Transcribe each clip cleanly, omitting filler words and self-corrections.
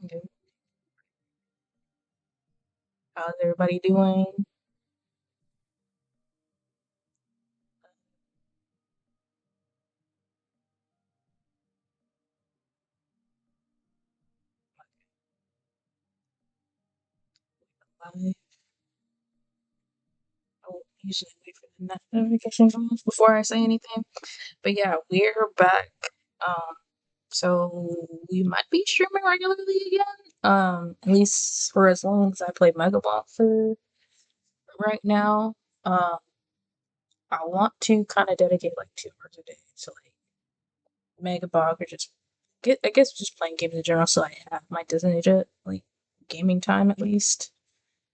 Good. How's everybody doing? I don't usually wait for the notification comes before I say anything. But yeah, we're back. Um, so we might be streaming regularly again. At least for as long as I play Megabonk for right now. Um, I want to kind of dedicate like 2 hours a day to like Megabonk or just I guess just playing games in general. So I have my designated like gaming time at least.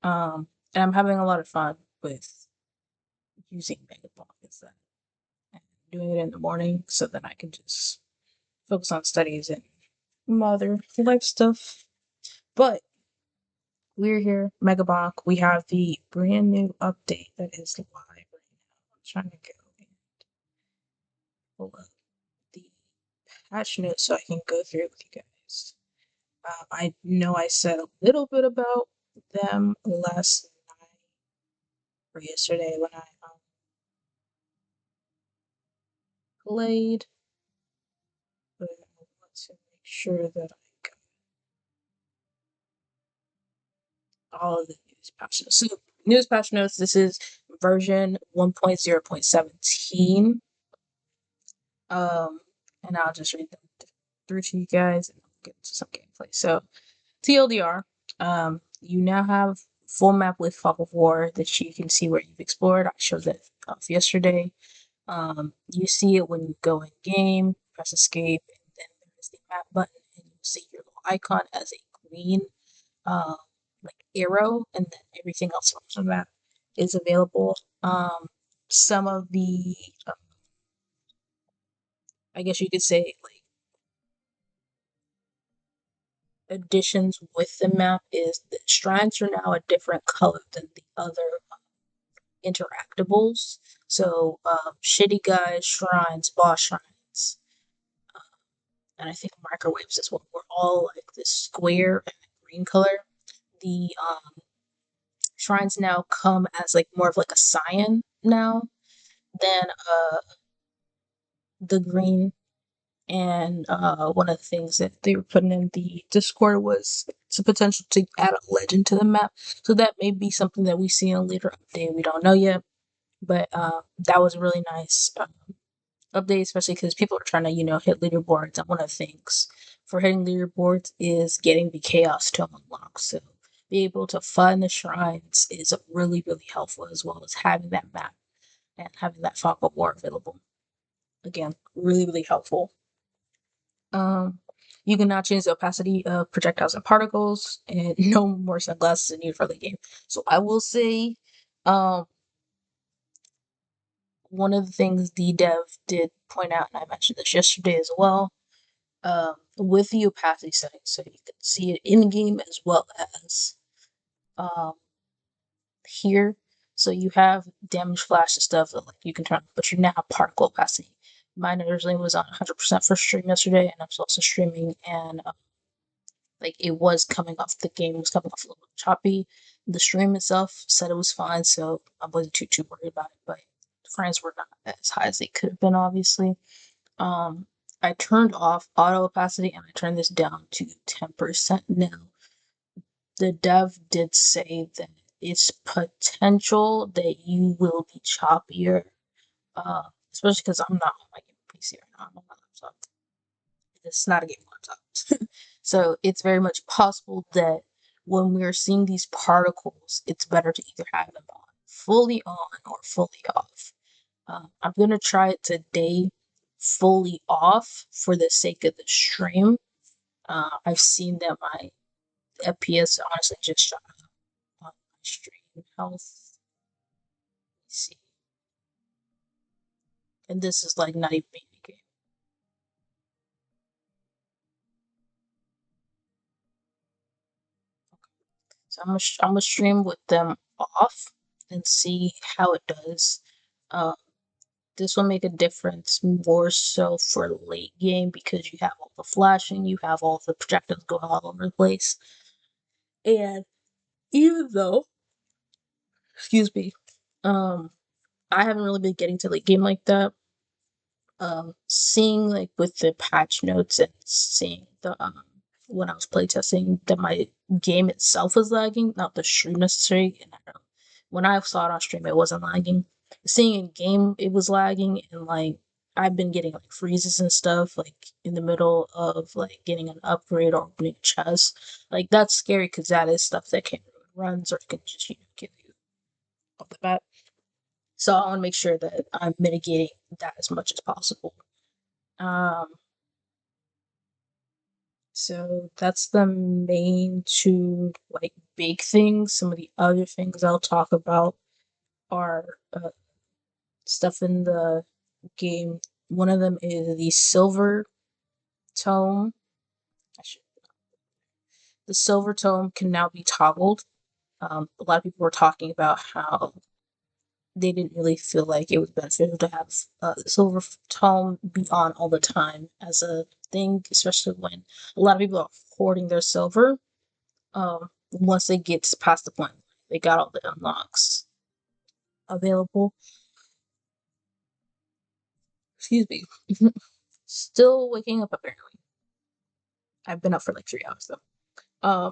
And I'm having a lot of fun with using Megabonk instead and doing it in the morning so that I can just focus on studies and other life stuff. But we're here, Megabonk. We have the brand new update that is live right now. I'm trying to go and pull up the patch notes so I can go through it with you guys. I know I said a little bit about them last night or yesterday when I played, but I want to make sure that I got all of the news patch notes. So, news patch notes, this is version 1.0.17. Um, and I'll just read them through to you guys and get into some gameplay. So, TLDR, you now have full map with Fog of War that you can see where you've explored. I showed that off yesterday. You see it when you go in game, press escape, and then there's the map button, and you'll see your little icon as a green uh, like arrow, and then everything else on the map is available. Some of the, I guess you could say, like additions with the map is the shrines are now a different color than the other interactables. So, shitty guys, shrines, boss shrines, and I think microwaves as well. We're all like this square and green color. The shrines now come as like more of like a cyan now than the green. And one of the things that they were putting in the Discord was the potential to add a legend to the map. So that may be something that we see in a later update. We don't know yet, but that was a really nice update, especially because people are trying to, hit leaderboards. And one of the things for hitting leaderboards is getting the Chaos Tome unlocked. So being able to find the shrines is really, really helpful, as well as having that map and having that fog of war available. Again, really, really helpful. Um, you can now change the opacity of projectiles and particles, and no more sunglasses are needed for the game. So I will say, um, one of the things the dev did point out, and I mentioned this yesterday as well, with the opacity settings, so you can see it in game as well as um, here. So you have damage flash and stuff that like you can turn, but you now have particle opacity. Mine originally was on 100% for stream yesterday, and I'm also streaming, and like it was coming off, the game was coming off a little choppy. The stream itself said it was fine, so I wasn't too worried about it. But the frames were not as high as they could have been, obviously. Um, I turned off auto opacity and I turned this down to 10% now. The dev did say that it's potential that you will be choppier, especially because I'm not on my PC right now. I'm on my laptop. It's not a game laptop. So it's very much possible that when we're seeing these particles, it's better to either have them on or fully off. I'm gonna try it today fully off for the sake of the stream. I've seen that my FPS honestly just shot up on my stream health. Let's see, and this is like not even being a game. So I'm gonna stream with them off and see how it does. Uh, This will make a difference more so for late game because you have all the flashing, you have all the projectiles going all over the place. And even though, excuse me, I haven't really been getting to late game like that. Seeing like with the patch notes and seeing the when I was playtesting that my game itself was lagging, not the stream necessarily. And I don't know, when I saw it on stream, it wasn't lagging. Seeing in game, it was lagging, and like I've been getting like freezes and stuff, like in the middle of like getting an upgrade or opening a chest. Like that's scary because that is stuff that can ruin runs or can just kill you off the bat. So I want to make sure that I'm mitigating that as much as possible. Um, so that's the main two like big things. Some of the other things I'll talk about are stuff in the game. One of them is the silver tome. The silver tome can now be toggled. A lot of people were talking about how they didn't really feel like it was beneficial to have the silver tome be on all the time as a thing, especially when a lot of people are hoarding their silver. Once they get past the point, they got all the unlocks available. Excuse me. Still waking up apparently. I've been up for like 3 hours though.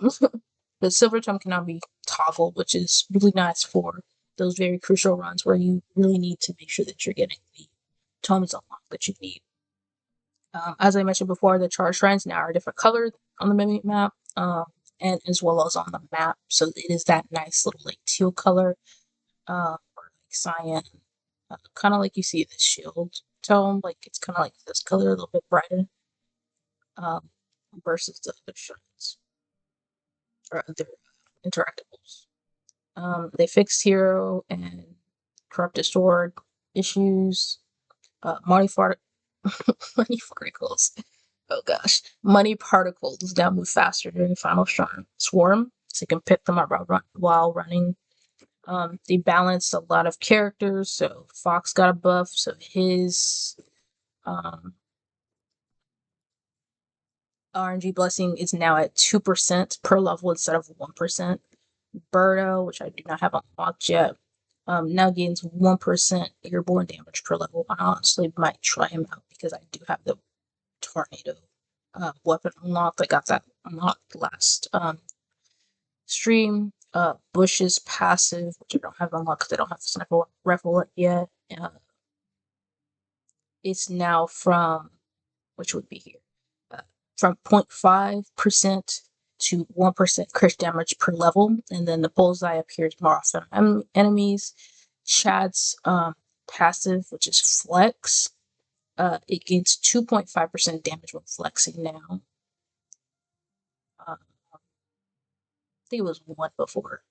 The silver tome can now be toggled, which is really nice for those very crucial runs where you really need to make sure that you're getting the tomes unlocked that you need. As I mentioned before, the charge shrines now are a different color on the mini map, and as well as on the map. So it is that nice little like teal color, or like cyan, kind of like you see the shield tone. Like it's kind of like this color, a little bit brighter, um, versus the other shrines or other interactables. They fixed hero and corrupted sword issues. Money money particles. Oh gosh, money particles now move faster during the final swarm, so you can pick them up while running. They balanced a lot of characters, so Fox got a buff, so his RNG blessing is now at 2% per level instead of 1%. Birdo, which I do not have unlocked yet, now gains 1% airborne damage per level. I honestly might try him out because I do have the tornado weapon unlocked. I got that unlocked last stream. Bush's passive, which I don't have unlocked because I don't have the sniper rifle yet. It's now from, which would be here, from 0.5% to 1% crit damage per level, and then the bullseye appears more often on enemies. Chad's passive, which is flex, it gains 2.5% damage when flexing now. I think it was 1 before.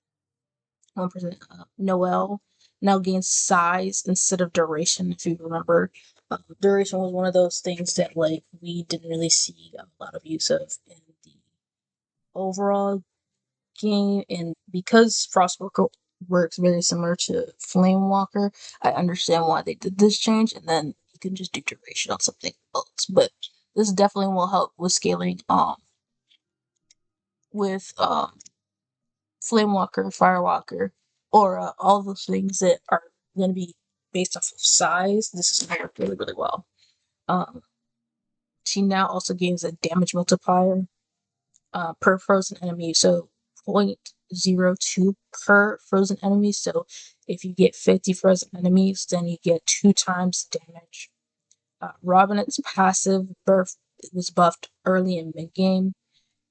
1%. Noel now gains size instead of duration, if you remember. Duration was one of those things that like we didn't really see a lot of use of in the overall game, and because Frostwalker works very similar to Flamewalker, I understand why they did this change, and then you can just do duration on something else. But this definitely will help with scaling with Flamewalker, Firewalker, or all those things that are going to be based off of size. This is going to work really, really well. She now also gains a damage multiplier per frozen enemy, so 0.02 per frozen enemy. So if you get 50 frozen enemies, then you get 2 times damage. Robinette's passive was buffed early in mid game,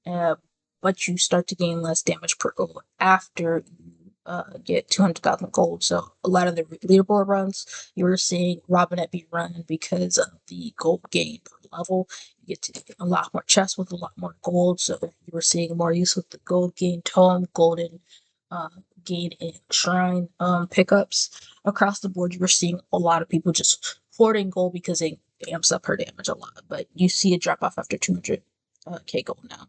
but you start to gain less damage per gold after you get 200,000 gold. So a lot of the leaderboard runs, you were seeing Robinette be run because of the gold gain per level. You get to get a lot more chests with a lot more gold, so you were seeing more use with the gold gain tome, golden gain and shrine pickups across the board. You were seeing a lot of people just hoarding gold because it amps up her damage a lot, but you see it drop off after 200k gold now.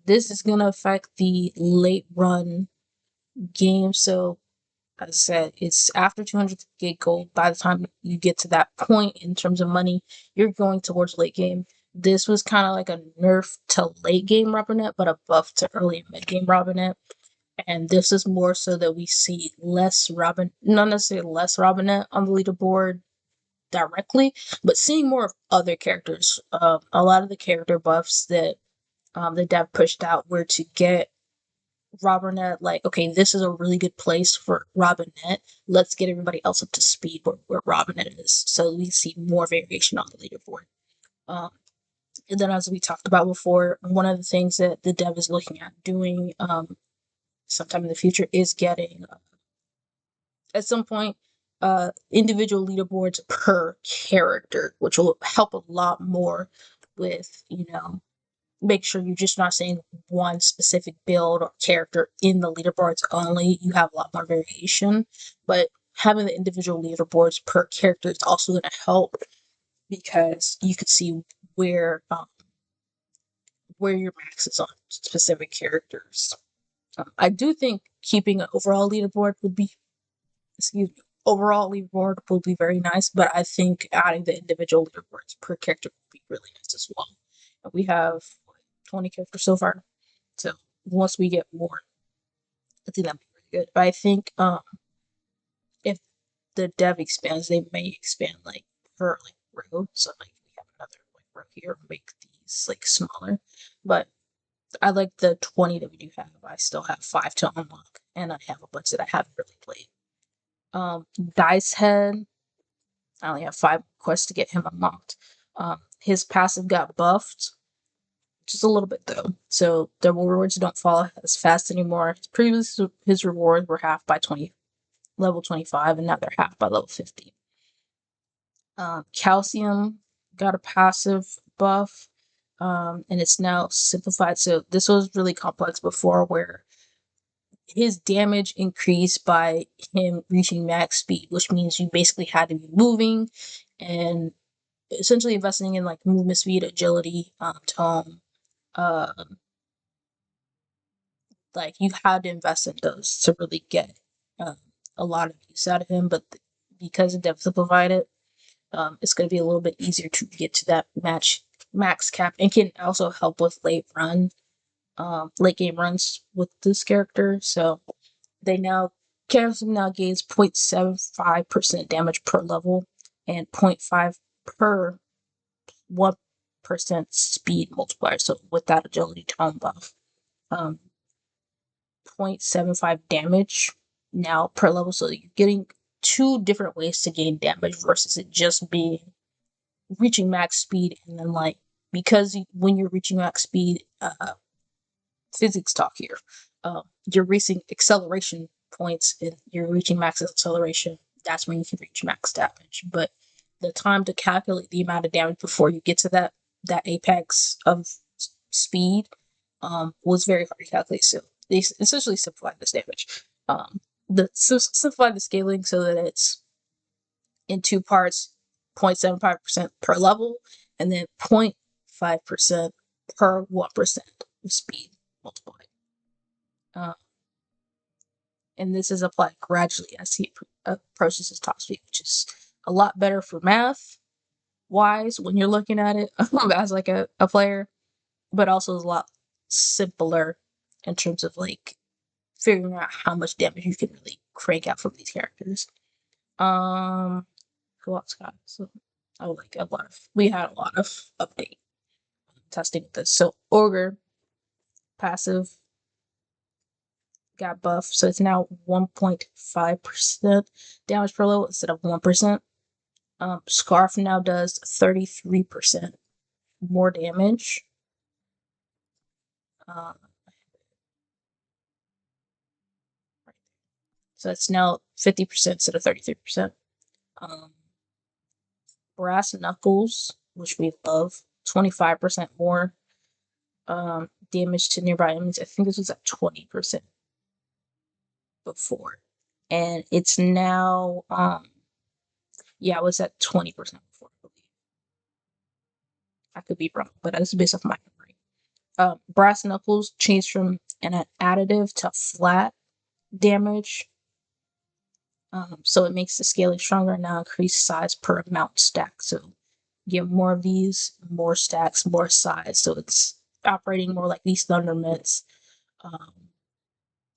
This is going to affect the late run game, so as I said, it's after 200 gold. By the time you get to that point in terms of money, you're going towards late game. This was kind of like a nerf to late game Robinette, but a buff to early and mid game Robinette. And this is more so that we see less not necessarily less Robinette on the leaderboard directly, but seeing more of other characters. A lot of the character buffs that the dev pushed out were to get Robinette, like, okay, this is a really good place for Robinette. Let's get everybody else up to speed where Robinette is, so we see more variation on the leaderboard. And then, as we talked about before, one of the things that the dev is looking at doing sometime in the future is getting, at some point, individual leaderboards per character, which will help a lot more with, make sure you're just not saying one specific build or character in the leaderboards only. You have a lot more variation, but having the individual leaderboards per character is also going to help because you can see where your max is on specific characters. I do think keeping an overall leaderboard would be, overall leaderboard will be very nice, but I think adding the individual leaderboards per character would be really nice as well. And we have 20 characters so far, so once we get more, I think that'd be really good. But I think if the dev expands, they may expand like per like row, so like we have another like row here, make these like smaller. But I like the 20 that we do have. I still have 5 to unlock, and I have a bunch that I haven't really played. Dice Head, I only have 5 quests to get him unlocked. His passive got buffed, just a little bit though, so the rewards don't fall as fast anymore. Previously, his rewards were half by level 25, and now they're half by level 50. Calcium got a passive buff, and it's now simplified. So this was really complex before, where his damage increased by him reaching max speed, which means you basically had to be moving and essentially investing in like movement speed, agility, tone. Like you had to invest in those to really get a lot of use out of him. But because the dev simplified it, it's going to be a little bit easier to get to that max cap, and can also help with late game runs with this character. So Calcium now gains 0.75% damage per level and 0.5 per 1% speed multiplier. So with that agility tone buff, 0.75 damage now per level. So you're getting 2 different ways to gain damage versus it just being reaching max speed, and then like, because when you're reaching max speed, physics talk here, you're reaching acceleration points and you're reaching max acceleration. That's when you can reach max damage. But the time to calculate the amount of damage before you get to that apex of speed was very hard to calculate. So they essentially simplified this damage. Simplify the scaling so that it's in 2 parts, 0.75% per level, and then 0.5% per 1% of speed multiplied. And this is applied gradually as he approaches his top speed, which is a lot better for math wise when you're looking at it as like a player, but also is a lot simpler in terms of like figuring out how much damage you can really crank out from these characters. Who else got? So we had a lot of update testing with this. So Ogre passive got buffed, so it's now 1.5% damage per level instead of 1%. Scarf now does 33% more damage. So it's now 50% instead of 33%. Brass Knuckles, which we love, 25% more damage to nearby enemies. I think this was at 20% before, and it's now it was at 20% before, I believe. I could be wrong, but that's based off my memory. Brass Knuckles changed from an additive to flat damage. So it makes the scaling stronger and now increase size per amount stacked. So you get more of these, more stacks, more size. So it's operating more like these Thunder Mitts,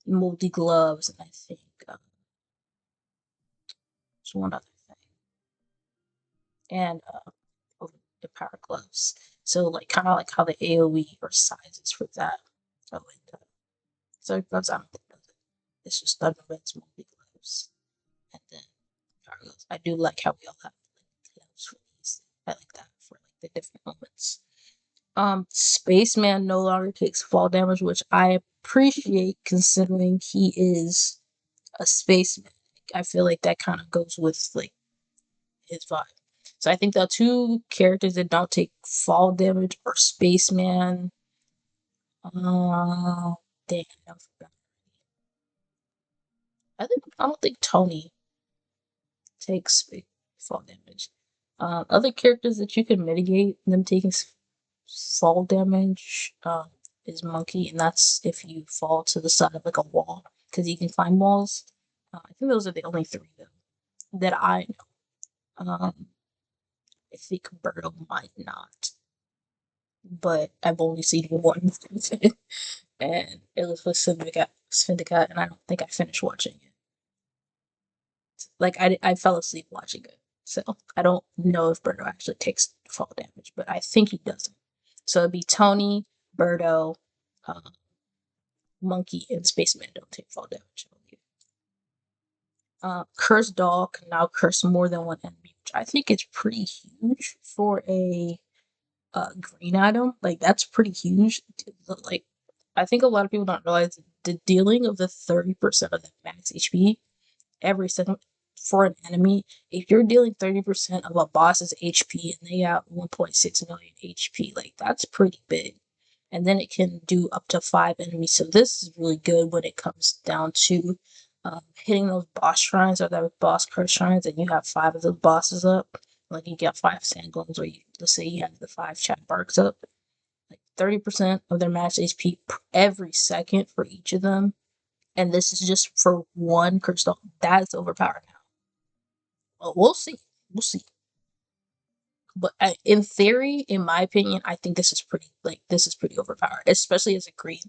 multi gloves, and I think there's one other thing, and the power gloves. So like kind of like how the AOE or sizes for that. Oh, and so gloves, I don't think those. It's just Thunder Mitts, multi gloves, and then power gloves. I do like how we all have like gloves for these. I like that for like the different moments. Spaceman no longer takes fall damage, which I appreciate considering he is a spaceman. I feel like that kind of goes with like his vibe. So I think the two characters that don't take fall damage are Spaceman. Damn, I forgot. I don't think Tony takes fall damage. Other characters that you can mitigate them taking fall damage is Monkey, and that's if you fall to the side of like a wall because you can climb walls. I think those are the only three though that I know. I think Birdo might not, but I've only seen one and it was with Syndicat, and I don't think I finished watching it. Like I fell asleep watching it, so I don't know if Birdo actually takes fall damage, but I think he doesn't. So it'd be Tony, Birdo, Monkey, and Spaceman don't take fall damage. Cursed Doll can now curse more than one enemy, which I think is pretty huge for a green item. Like that's pretty huge. Like I think a lot of people don't realize the dealing of the 30% of the max HP every second for an enemy. If you're dealing 30% of a boss's HP and they got 1.6 million HP, like that's pretty big. And then it can do up to 5 enemies. So this is really good when it comes down to hitting those boss shrines or those boss curse shrines, and you have 5 of those bosses up. Like you get 5 sandgloons, or let's say you have the 5 chat barks up. Like 30% of their max HP every second for each of them, and this is just for one crystal. That's overpowered now. Well, we'll see. We'll see. But in theory, in my opinion, I think this is pretty overpowered, especially as a green.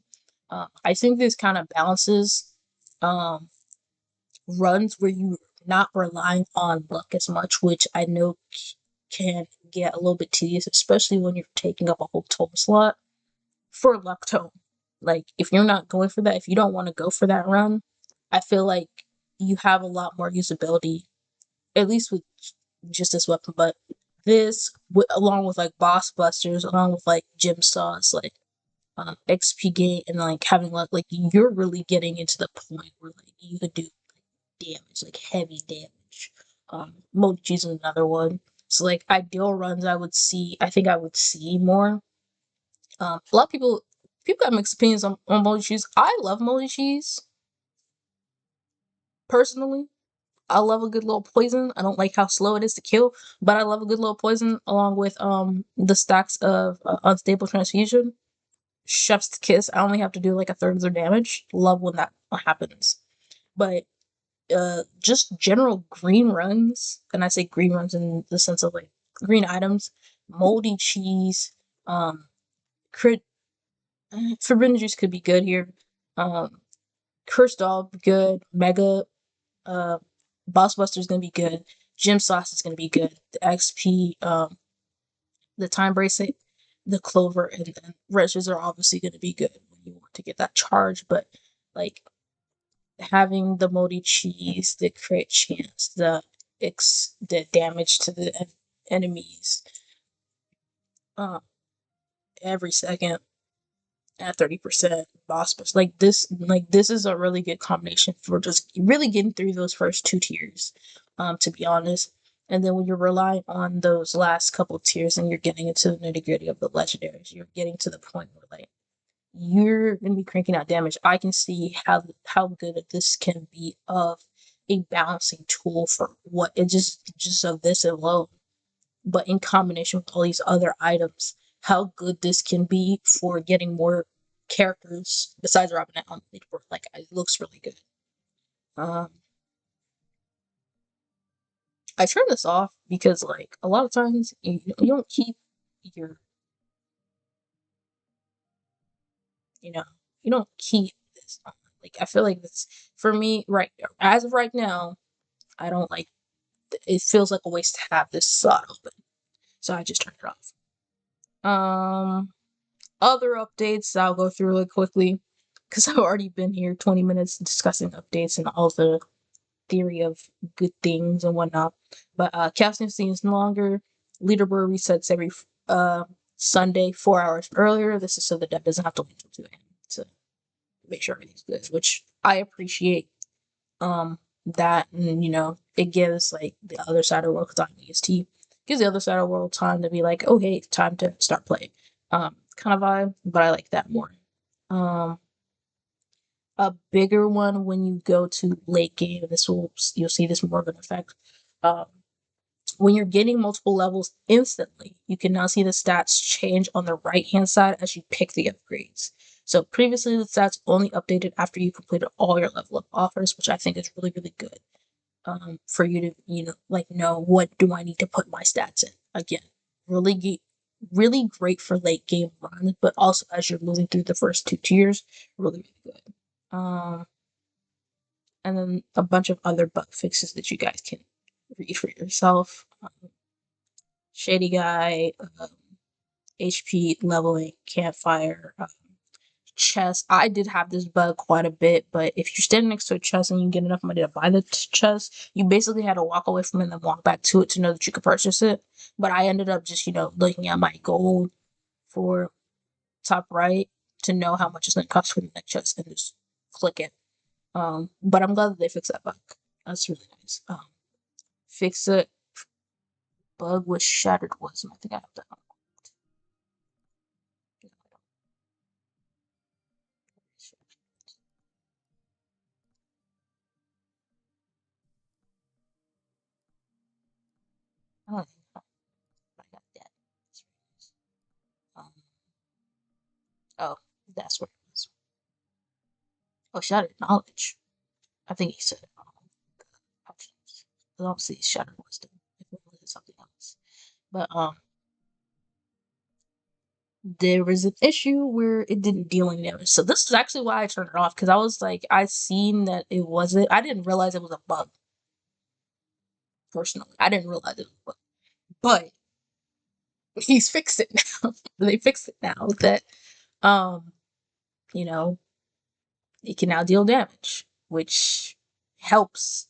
I think this kind of balances runs where you're not relying on luck as much, which I know can get a little bit tedious, especially when you're taking up a whole tome slot for luck tome. Like if you're not going for that, if you don't want to go for that run, I feel like you have a lot more usability, at least with just this weapon. But this, along with like boss busters, along with like gym saws, like XP gain, and like having like you're really getting into the point where like you could do damage, like heavy damage. Mochi's is another one. So like ideal runs, I think I would see more. A lot of people got mixed opinions on moldy cheese. I love moldy cheese personally. I love a good little poison. I don't like how slow it is to kill, but I love a good little poison along with the stacks of unstable transfusion. Chef's kiss. I only have to do like a third of their damage. Love when that happens. But just general green runs, and I say green runs in the sense of like green items, moldy cheese, crit forbidden juice could be good here. Cursed Doll good. Mega Boss Buster is gonna be good. Gym Sauce is gonna be good. The XP, the Time Bracelet, the Clover, and then Wretches are obviously gonna be good when you want to get that charge. But like having the moldy cheese, the crit chance, the damage to the enemies, every second at 30% boss push. This is a really good combination for just really getting through those first 2 tiers, to be honest. And then when you're relying on those last couple tiers and you're getting into the nitty-gritty of the legendaries, you're getting to the point where like you're gonna be cranking out damage. I can see how good this can be of a balancing tool for what it just of this alone, but in combination with all these other items, how good this can be for getting more characters besides Robinette on the leaderboard. Like it looks really good. Um, I turn this off because like a lot of times you don't keep your you know you don't keep this on. Like I feel like this for me right as of right now. I don't like it. Feels like a waste to have this slot open, so I just turn it off. Other updates I'll go through really quickly because I've already been here 20 minutes discussing updates and all the theory of good things and whatnot. But casting scenes no longer. Leaderboard resets every Sunday 4 hours earlier. This is so the dev doesn't have to wait until 2 a.m. to make sure everything's good, which I appreciate. That and it gives like the other side of the world, because I'm EST, gives the other side of the world time to be like, oh hey, time to start playing. Kind of vibe, but I like that more. A bigger one when you go to late game, you'll see this more of an effect. Um, when you're getting multiple levels instantly, you can now see the stats change on the right hand side as you pick the upgrades. So previously the stats only updated after you completed all your level up offers, which I think is really, really good. For you to, know what do I need to put my stats in. Again, really great for late game runs, but also as you're moving through the first 2 tiers, really, really good. And then a bunch of other bug fixes that you guys can read for yourself. Shady Guy, HP leveling, campfire, chest. I did have this bug quite a bit, but if you're standing next to a chest and you get enough money to buy the chest, you basically had to walk away from it and then walk back to it to know that you could purchase it. But I ended up just, looking at my gold for top right to know how much it's going to cost for the next chest and just click it. But I'm glad that they fixed that bug. That's really nice. Fix it. Bug with shattered wisdom. I think I have that one. I don't think I got that. Um, oh, that's where it was. Oh, shattered knowledge. I think he said options. I don't see shattered wisdom. If it was something else, but there was an issue where it didn't deal any damage. So this is actually why I turned it off, because I was like, I seen that it wasn't. I didn't realize it was a bug. Personally, I didn't realize it was a bug, but he's fixed it now. They fixed it now that you know it can now deal damage, which helps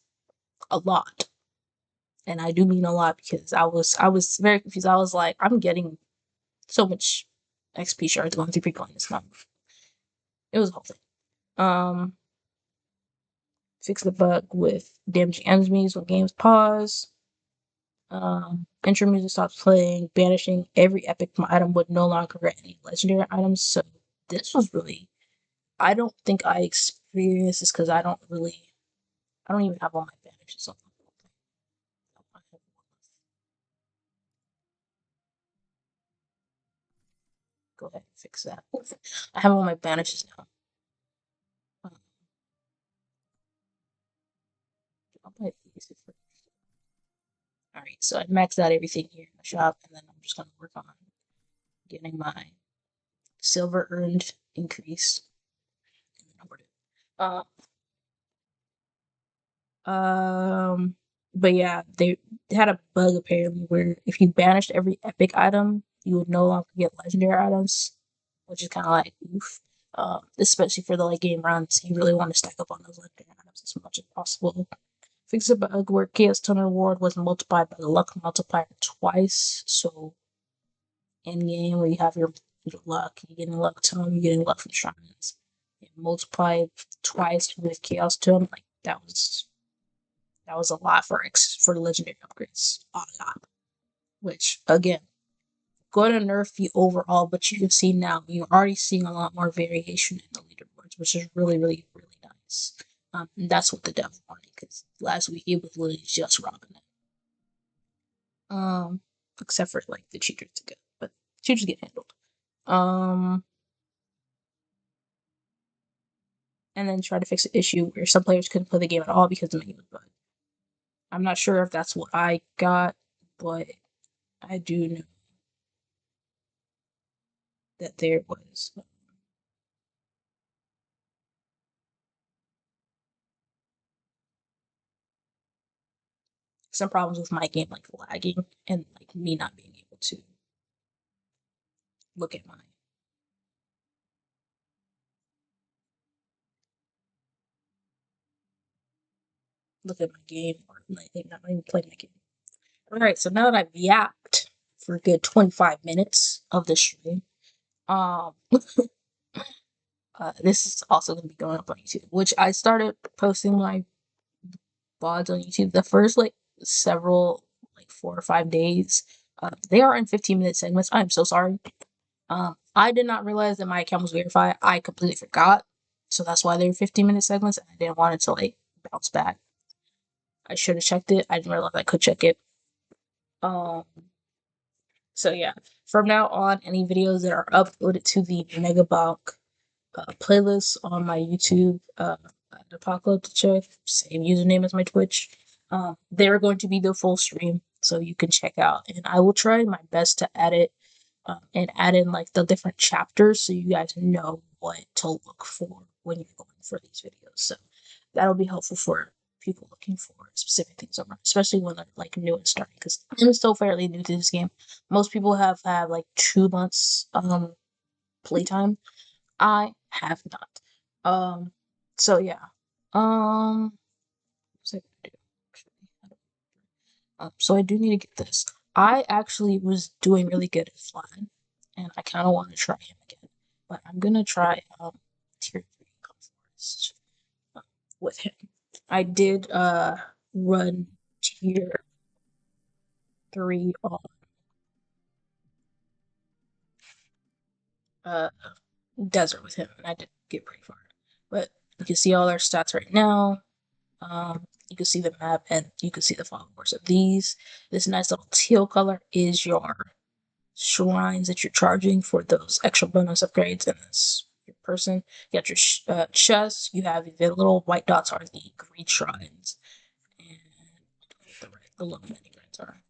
a lot. And I do mean a lot, because I was very confused. I was like, I'm getting so much XP shards going through people in this number. It was a whole thing. Fix the bug with damaging enemies when games pause. Intro music stops playing, banishing every epic item would no longer grant any legendary items. So this was really, I don't think I experienced this because I don't even have all my banishes on. Go ahead and fix that. I have all my banishes now. Alright, so I maxed out everything here in the shop, and then I'm just gonna work on getting my silver earned increase. Uh, but yeah, they had a bug apparently where if you banished every epic item, you would no longer get legendary items, which is kind of like oof. Especially for the late game runs, you really want to stack up on those legendary items as much as possible. Fix a bug where Chaos Tunnel reward was multiplied by the luck multiplier twice. So in game where you have your luck, you're getting luck tome, you're getting luck from shrines. Multiplied twice with Chaos Tome, like that was a lot for the legendary upgrades. A lot. Which again, going to nerf the overall, but you can see now you're already seeing a lot more variation in the leaderboards, which is really, really, really nice. And that's what the dev wanted, because last week it was literally just robbing it. Except for like the cheaters to get, but cheaters get handled. And then try to fix the issue where some players couldn't play the game at all because the menu was bugged. I'm not sure if that's what I got, but I do know that there was some problems with my game, like lagging and like me not being able to look at my game or anything, not even play my game. All right, so now that I've yapped for a good 25 minutes of the stream, um, this is also going to be going up on YouTube, which I started posting my VODs on YouTube the first like several, like 4 or 5 days. They are in 15-minute segments. I'm so sorry. I did not realize that my account was verified. I completely forgot. So that's why they were 15-minute segments, and I didn't want it to like bounce back. I should have checked it. I didn't realize I could check it. Um, so yeah, from now on, any videos that are uploaded to the Megabonk playlist on my YouTube, Apocalypse Check, same username as my Twitch. They're going to be the full stream, so you can check out. And I will try my best to edit and add in like the different chapters so you guys know what to look for when you're going for these videos. So that'll be helpful for people looking for specific things over, especially when they're like new and starting. Because I'm still fairly new to this game. Most people have had like 2 months playtime. I have not. So yeah. What's I gonna do? So I do need to get this. I actually was doing really good at Vlad, and I kind of want to try him again. But I'm gonna try tier 3 Forest with him. I did run tier 3 on uh desert with him, and I did get pretty far. But you can see all our stats right now. You can see the map, and you can see the followers of these. This nice little teal color is your shrines that you're charging for those extra bonus upgrades in this person. You got your chest. You have the little white dots are the green shrines, and the little mini grids are.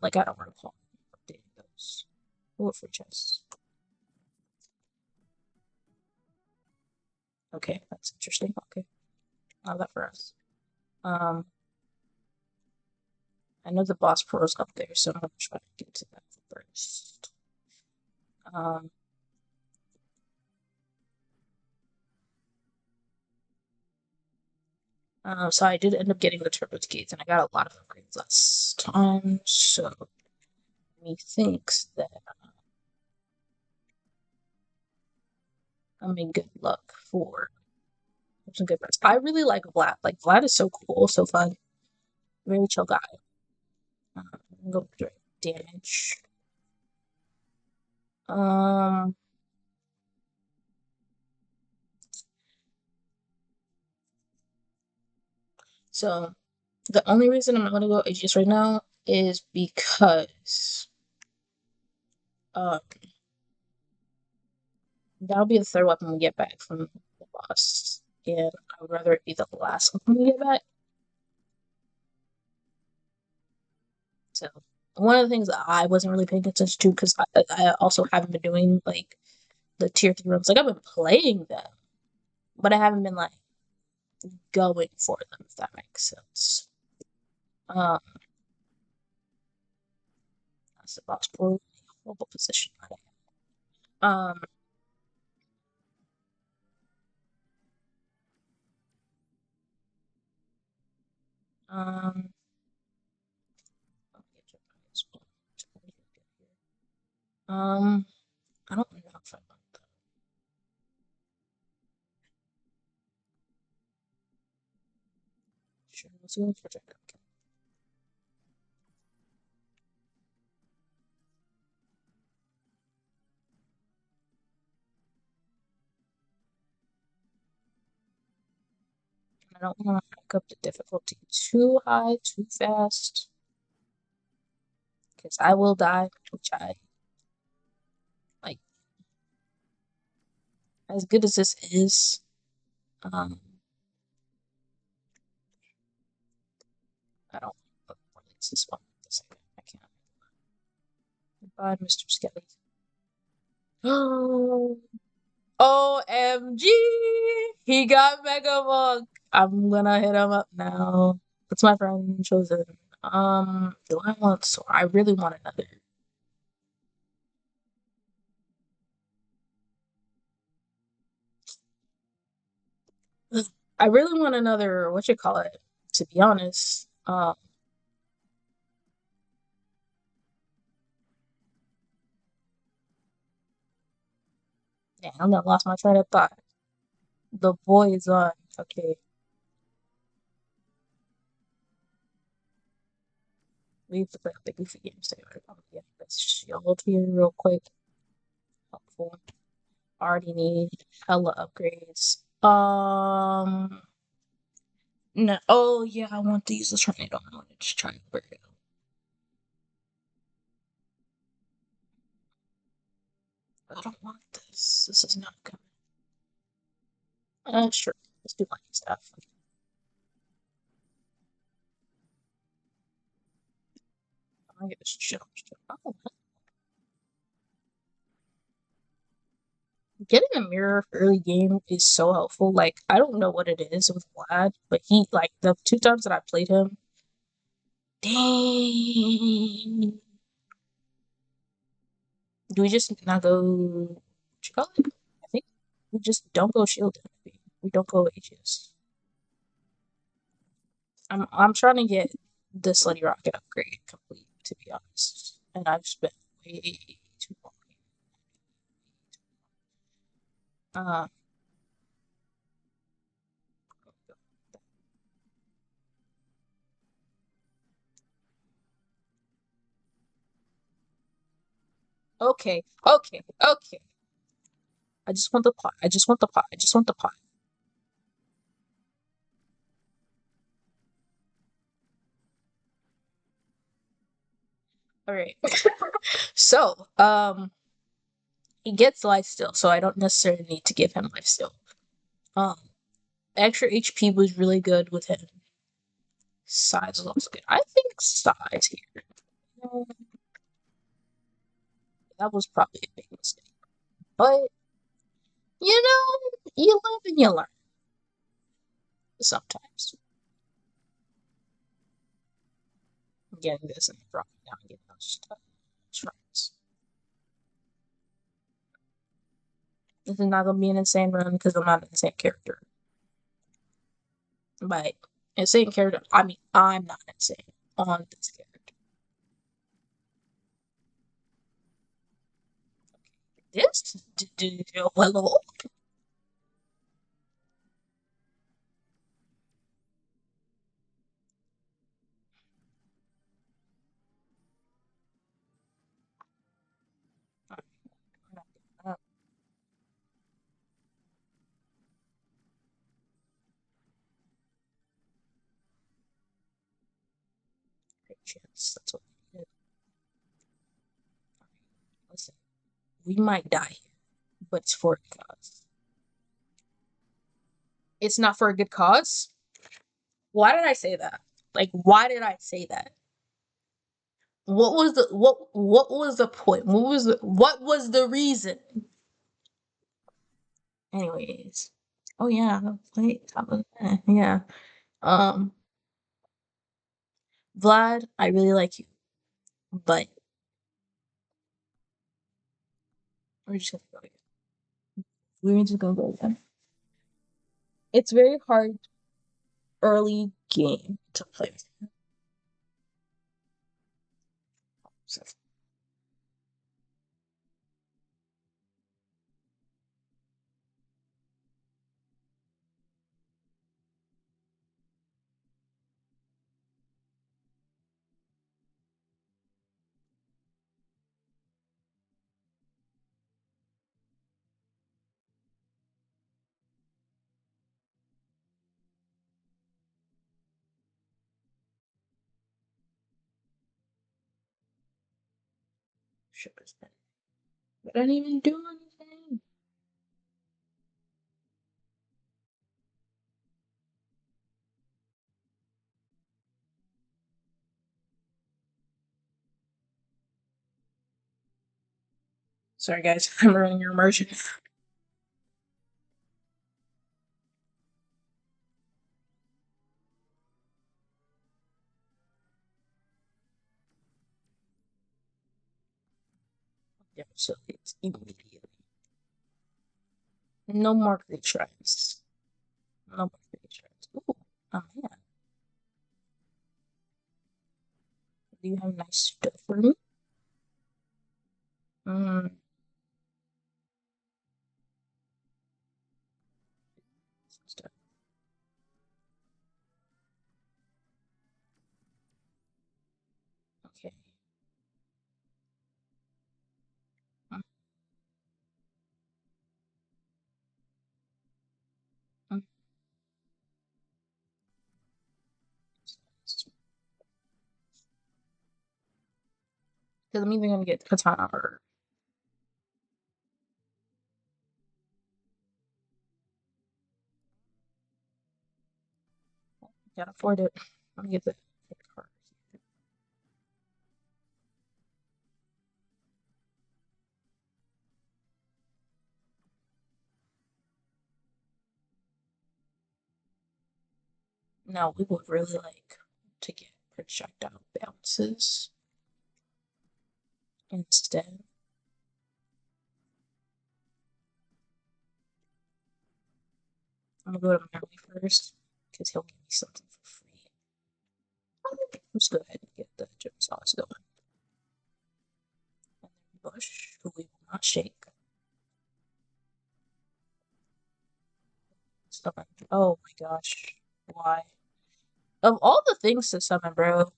Like I don't recall updating those. What for chests? Okay, that's interesting. Okay, not that for us. I know the boss pro's up there, so I'm gonna try to get to that first. So I did end up getting the turbo gates, and I got a lot of upgrades last time, so methinks that I'm in good luck for some good friends. I really like Vlad. Like Vlad is so cool, so fun, very chill guy. Go damage. Um, so the only reason I'm not gonna go Aegis right now is because um that'll be the third weapon we get back from the boss, and I would rather it be the last weapon we get back. So one of the things that I wasn't really paying attention to, because I also haven't been doing like the tier 3 rooms. Like I've been playing them, but I haven't been like going for them, if that makes sense. That's the boss pro mobile position. Um, um, I don't know if I want that. Sure, let's go for check. Okay. I don't want to hike up the difficulty too high, too fast, because I will die, which I like. As good as this is, um, what's this one? I can't. Goodbye, Mr. Skelly. Oh, OMG! He got Megabonk! I'm gonna hit him up now. That's my friend chosen. Do I want so I really want another. I really want another, what you call it, to be honest. Yeah, I'm gonna lost my train of thought. The boy is on. Okay, we have to play the goofy games together. Yeah, let's shield here real quick. Helpful. Already need hella upgrades. No. Oh yeah, I want to use the tornado. I want to just try and break it. I don't want this. This is not good. Sure. Let's do money stuff. I'm gonna get this jump. Oh, getting a mirror for early game is so helpful. Like, I don't know what it is with Vlad, but he, like, the 2 times that I played him, dang. Do we just not go, what you call it? I think we just don't go shielded. We don't go ages. I'm trying to get the Slutty Rocket upgrade complete, to be honest. And I've spent way too long. Uh, okay, okay, okay. I just want the pot. I just want the pot. I just want the pot. All right. So, he gets life steal, so I don't necessarily need to give him life steal. Um, extra HP was really good with him. Size was also good. I think size here. That was probably a big mistake. But, you live and you learn. Sometimes. Getting this and dropping down and getting those shrines. This is not gonna be an insane run because I'm not an insane character. But insane character, I mean, I'm not insane on this character. This, hello. Great chance. That's what we did. Listen, we might die here, but it's for a good cause. It's not for a good cause? Why did I say that? Like, why did I say that? What was the point? What was the reason? Anyways. Oh yeah, wait, yeah. Um Vlad, I really like you, but we're just gonna go again. We're just gonna go again. It's very hard early game to play with him. So, should have been. But I didn't even do anything. Sorry, guys, I'm ruining your immersion. Yeah, so it's immediately. No more great tries. No more great tries. Ooh, oh man. Do you have nice stuff for me? Mm, stuff. Okay. Mm, mm. Because I'm either gonna get katana or can't afford it. Let me get the card. No, we would really like to get projectile bounces instead. I'm gonna go to Maui first because he'll give me something for free. Let's go ahead and get the gym sauce going. And then Bush, who we will not shake. Summon. Oh my gosh. Why? Of all the things to summon, bro,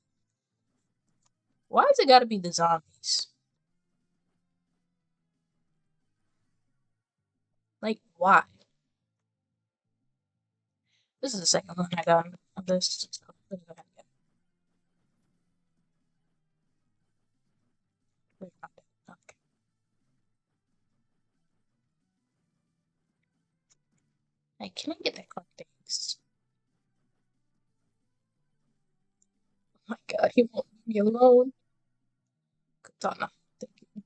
why has it gotta be the zombies? Like, why? This is the second one I got of this. So let's go ahead and get it. Wait, not that. Okay. Hey, can I get that card? Thanks. Oh my god, he won't leave me alone. Katana. Thank you.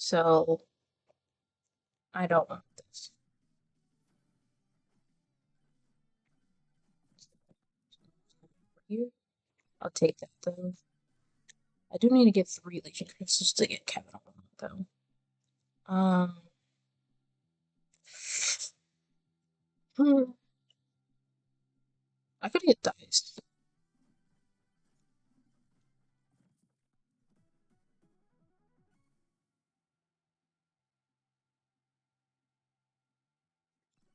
So, I don't want this. You? I'll take that though. I do need to get 3 Legion Crystals to get Kevin on though. Um, hmm, I could get dice.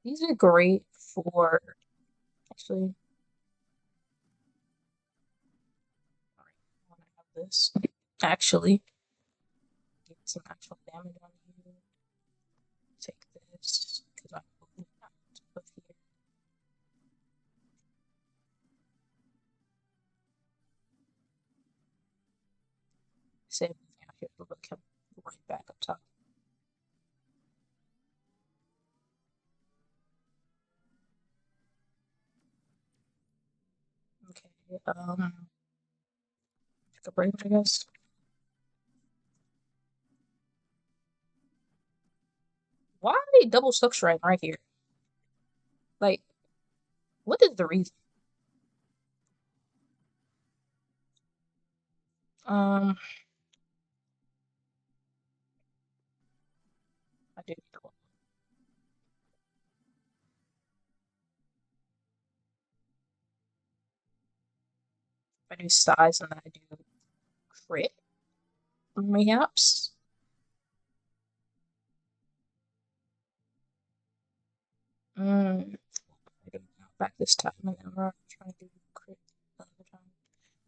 These are great for actually. Alright, I want to have this. Actually, get some actual damage on you. Take this because I'm moving out of here. Save moving out here. Look, him right back up top. Okay. Pick a break, I guess. Why double stuck shrine right here? Like, what is the reason? Um, I do need to go. I do size and then I do crit, perhaps. I don't know. Back this time, and then we're trying to do crit the other time.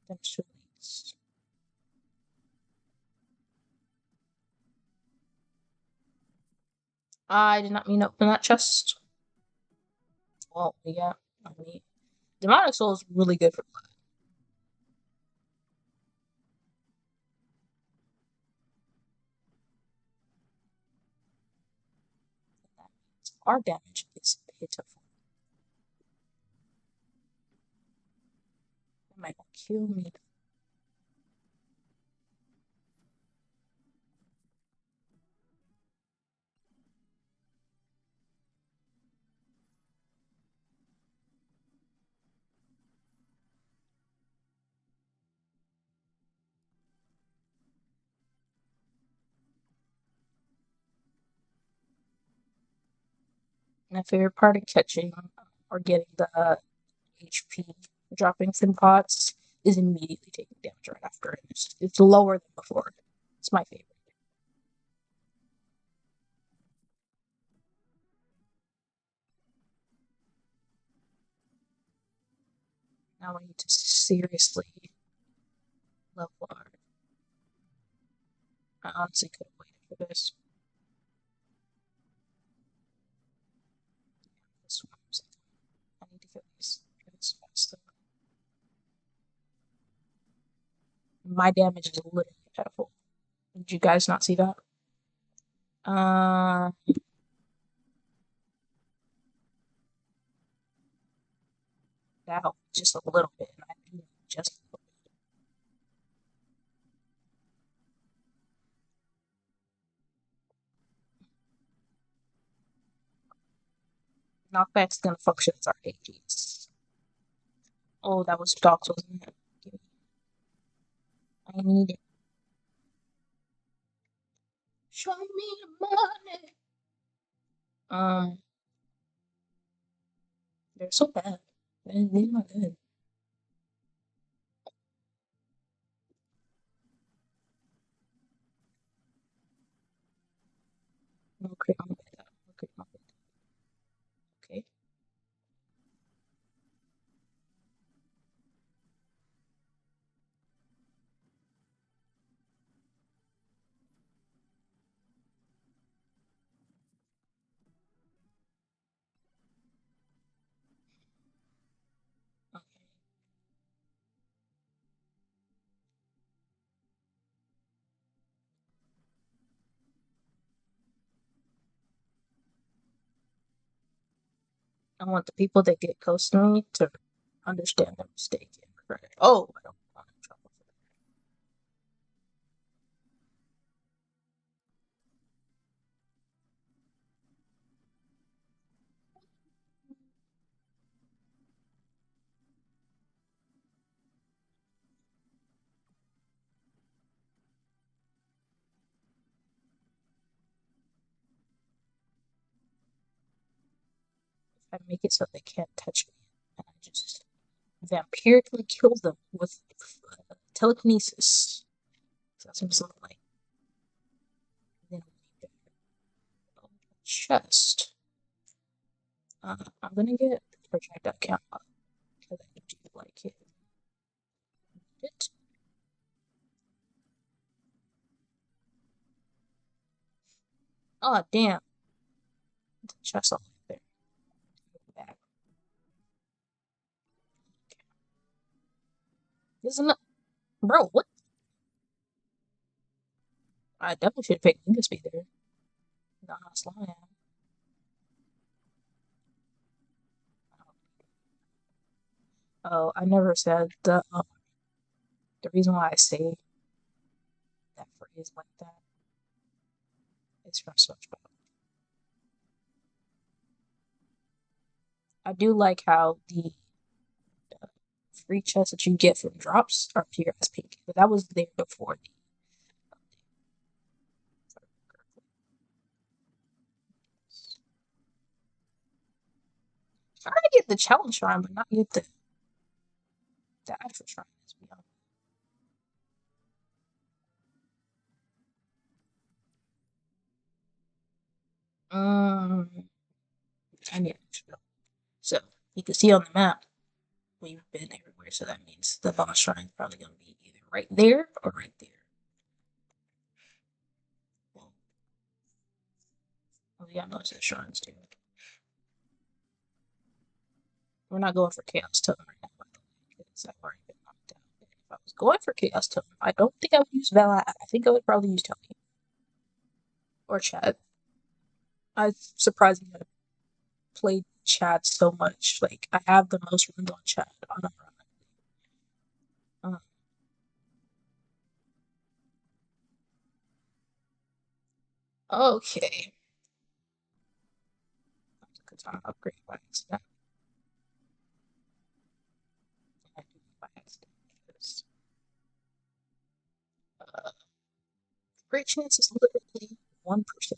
Then it's too late. I did not mean to open that chest. Well, yeah, I mean, Demonic Soul is really good for blood. That means our damage is pitiful. Might kill me. My favorite part of catching or getting the HP dropping from pots is immediately taking damage right after it. It's lower than before. It's my favorite. Now I need to seriously level up. I honestly could have waited for this. This one, I need to kill these guys fast though. My damage is literally pitiful. Did you guys not see that? Uh, that helped just a little bit, and I do just a little bit. Knockback's gonna function as our AGs. Oh, that was dogs, wasn't it? I need it. Show me the money. They're so bad. They're not good. No crit on that. No crit on that. Okay. Okay. I want the people that get close to me to understand their mistake and correct. Oh, I don't want in trouble for that. If I make it so they can't touch me, and I just vampirically kill them with telekinesis. So that's what it's looking like. Then chest. I'm gonna get the projectile count up because I need to like it. Oh damn! The chest all there. Back. Isn't it, bro? What? I definitely should pick Lingus be there. Not how slow I am. Oh, I never said the reason why I say that phrase like that is from SpongeBob. I do like how the free chests that you get from drops are pure as pink, but that was there before the. Trying to get the challenge shrine, but not get the actual shrine. Let's be honest. I need to go. So you can see on the map we've been everywhere, so that means the boss shrine is probably gonna be either right there or right there. Well, we got most of the shrines too. We're not going for Chaos Totem right now, by the way, because I've already been knocked out. If I was going for Chaos Totem, I don't think I would use Vlad. I think I would probably use Tony or Chad. I'm surprised I played Chad so much. Like I have the most runs on Chad on a run. Okay. Good time to upgrade by accident. I do by accident because uh, great chance is literally 1%.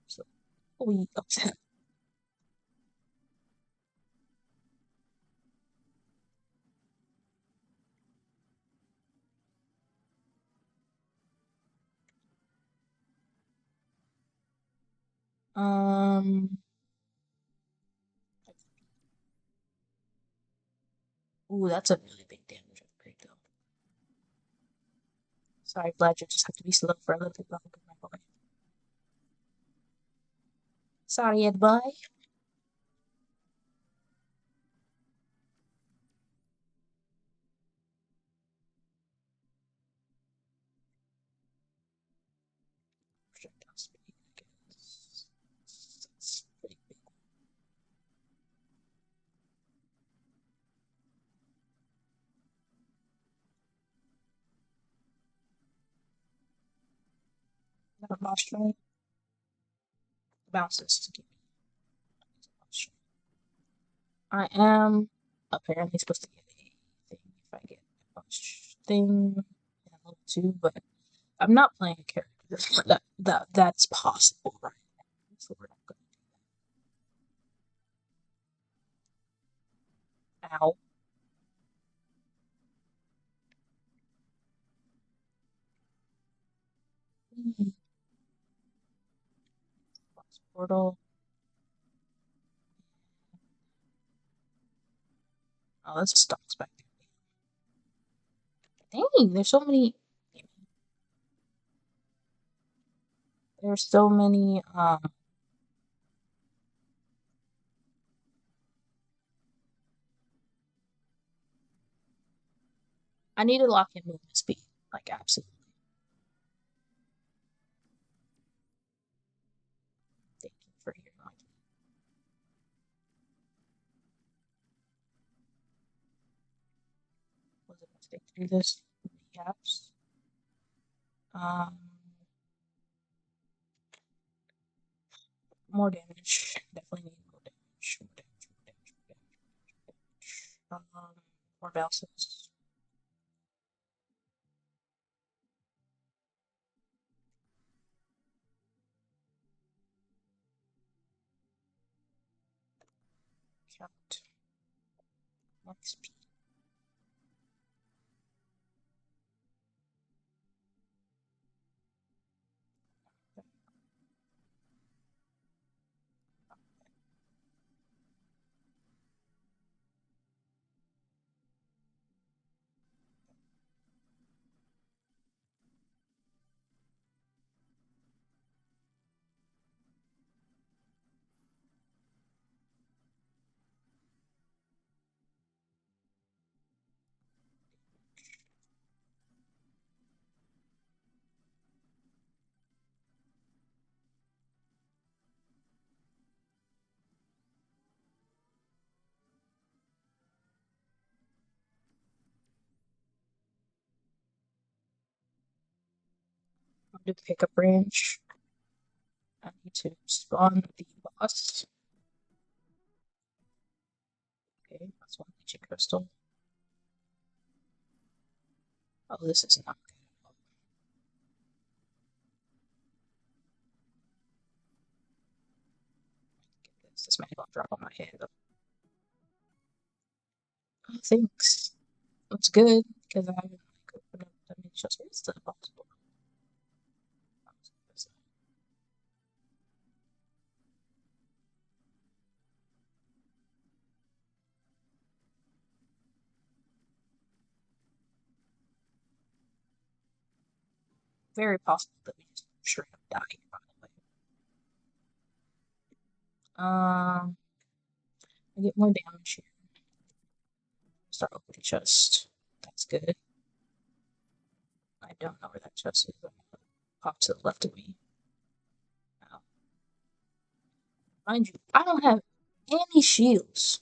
So we upset. Um. Ooh, that's a really big damage upgrade though. Sorry, Vlad, you just have to be slow for a little bit longer, my boy. Sorry, Ed boy. Projectile speed, I guess. That's pretty big. Not a boss train. Bounces to give me a boss train. I am apparently supposed to get a thing if I get a boss thing in level 2, but I'm not playing a character that's possible right now. So we're not gonna do that. Ow. Boss portal. Oh, that's a stocks back there. Dang, there's so many I need to lock in movement speed. Like absolutely. Thank you for your mind. Was it a mistake to do this? Yes. Um more damage. Definitely need more damage. More damage, more damage, more damage, more damage. More bounces. Count. More XP. I'll do pickup range. I need to spawn the boss. Okay, that's one legion crystal. Oh, this is not good. Get this. This might well drop on my head. Oh, thanks. That's good because I haven't like opened up that many chests. Where's the box? Very possible that we just straight up die, by the way. I get more damage here. Start opening chest. That's good. I don't know where that chest is. Pop to the left of me. Now, mind you, I don't have any shields.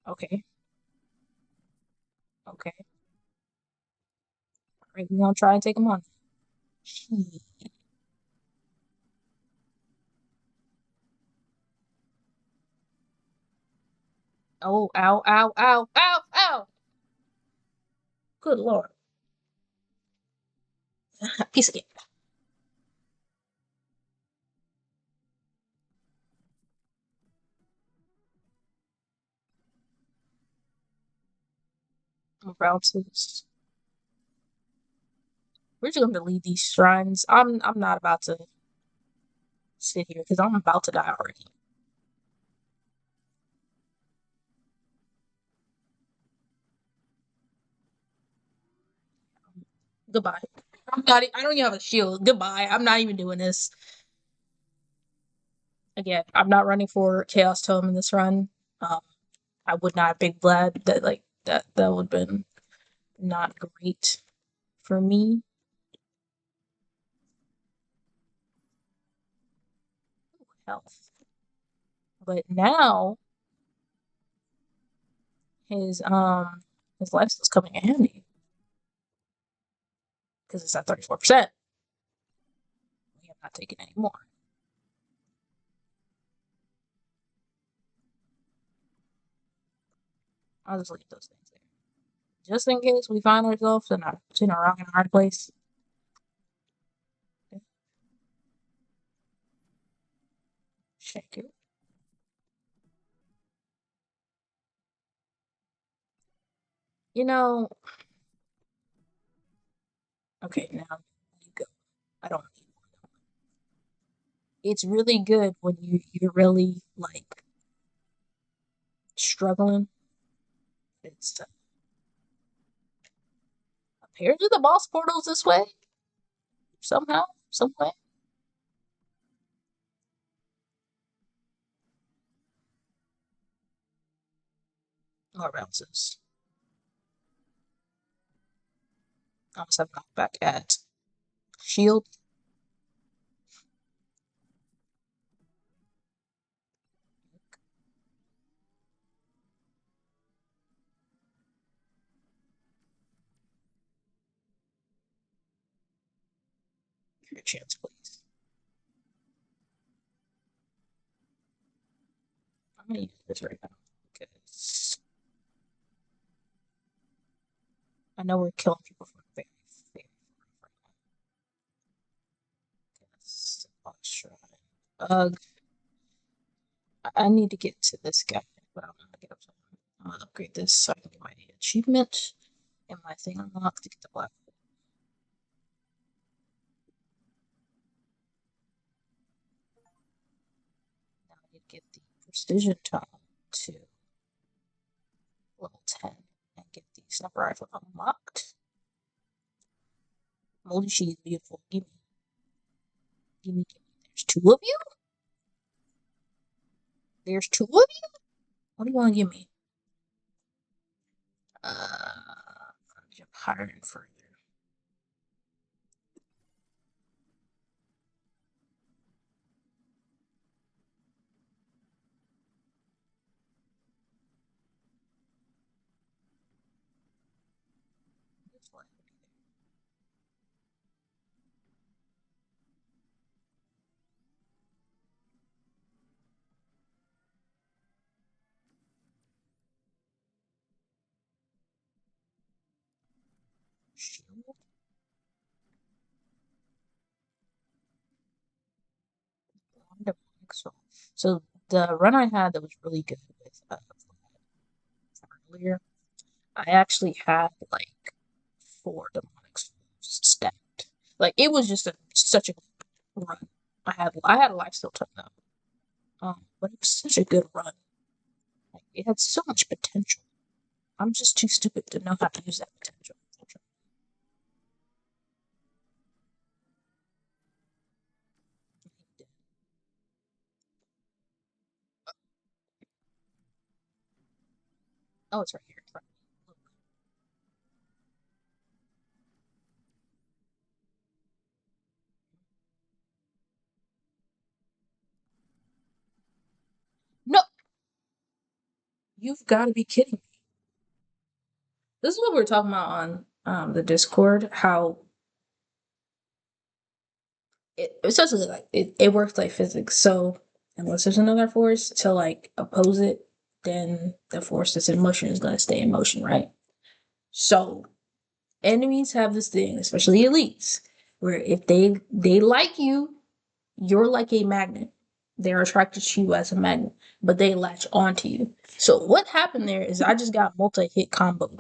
Okay. Okay. All right, we gonna try and take him on. Shit. Oh, ow, ow, ow, ow, ow! Good lord. Piece of cake. I'm about to. We're just gonna leave these shrines. I'm not about to sit here because I'm about to die already. Goodbye. I'm not. I don't even have a shield. Goodbye. I'm not even doing this again. I'm not running for Chaos Tome in this run. Um, I would not have big Vlad. That like that. That would have been not great for me. Health. But now his lifesteal's coming in handy because it's at 34%. We have not taken any more. I'll just leave those things there. Just in case we find ourselves in between a rock and a hard place. Shake it. You know, okay, now you go. I don't need more. It's really good when you're really like struggling. It's apparently the boss portal's this way somehow, some way. More bounces. I almost have knockback at shield. Your chance, please. I'm gonna use this right now because I know we're killing people from very, very far right now. Yes, shrine. Ugh. I need to get to this guy, but I'm gonna get up to him. I'm gonna upgrade this so I can get my achievement and my thing unlocked to get the black. Now I need to get the precision tome to level 10 and get the sniper rifle unlocked. Moldy sheet, beautiful. Give me, give me, give me. There's two of you? There's two of you? What do you want to give me? Jump higher and further. Shield. So the run I had that was really good with earlier, I actually had like 4 demonic stacked. Like it was just such a good run. I had a life still ton though. But it was such a good run. Like it had so much potential. I'm just too stupid to know how to use that potential. Oh, it's right here in front of me. No, You've got to be kidding me. This is what we are talking about on the Discord. How it's essentially like it works like physics. So unless there's another force to like oppose it, then the force that's in motion is gonna stay in motion, right? So enemies have this thing, especially elites, where if they like you, you're like a magnet. They're attracted to you as a magnet, but they latch onto you. So what happened there is I just got multi-hit combo.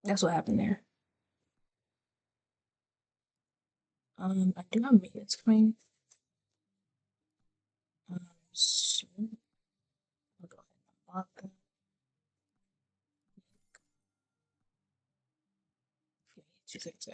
That's what happened there. I do have maintenance coming. Soon. I'll go ahead and unlock them. Okay, 2 seconds.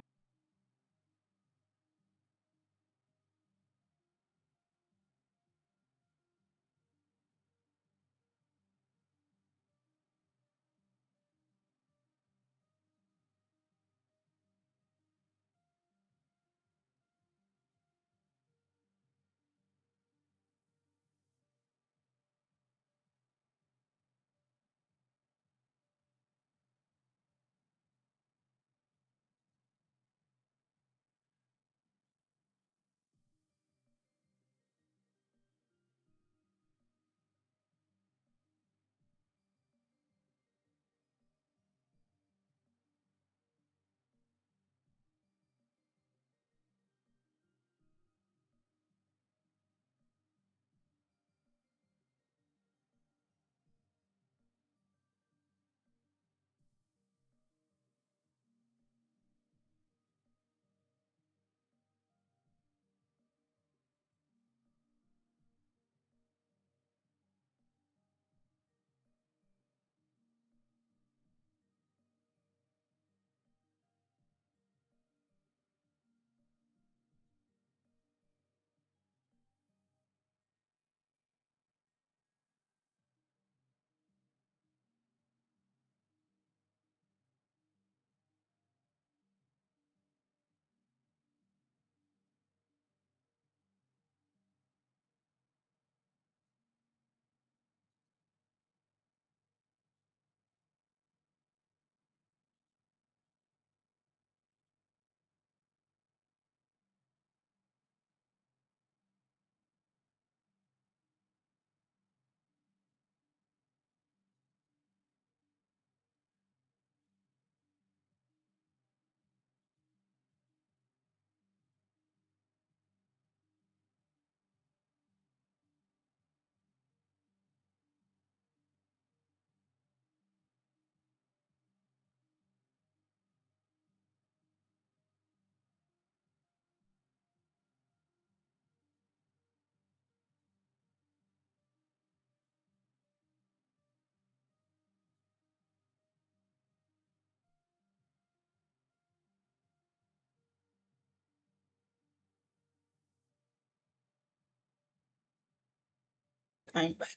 I'm back.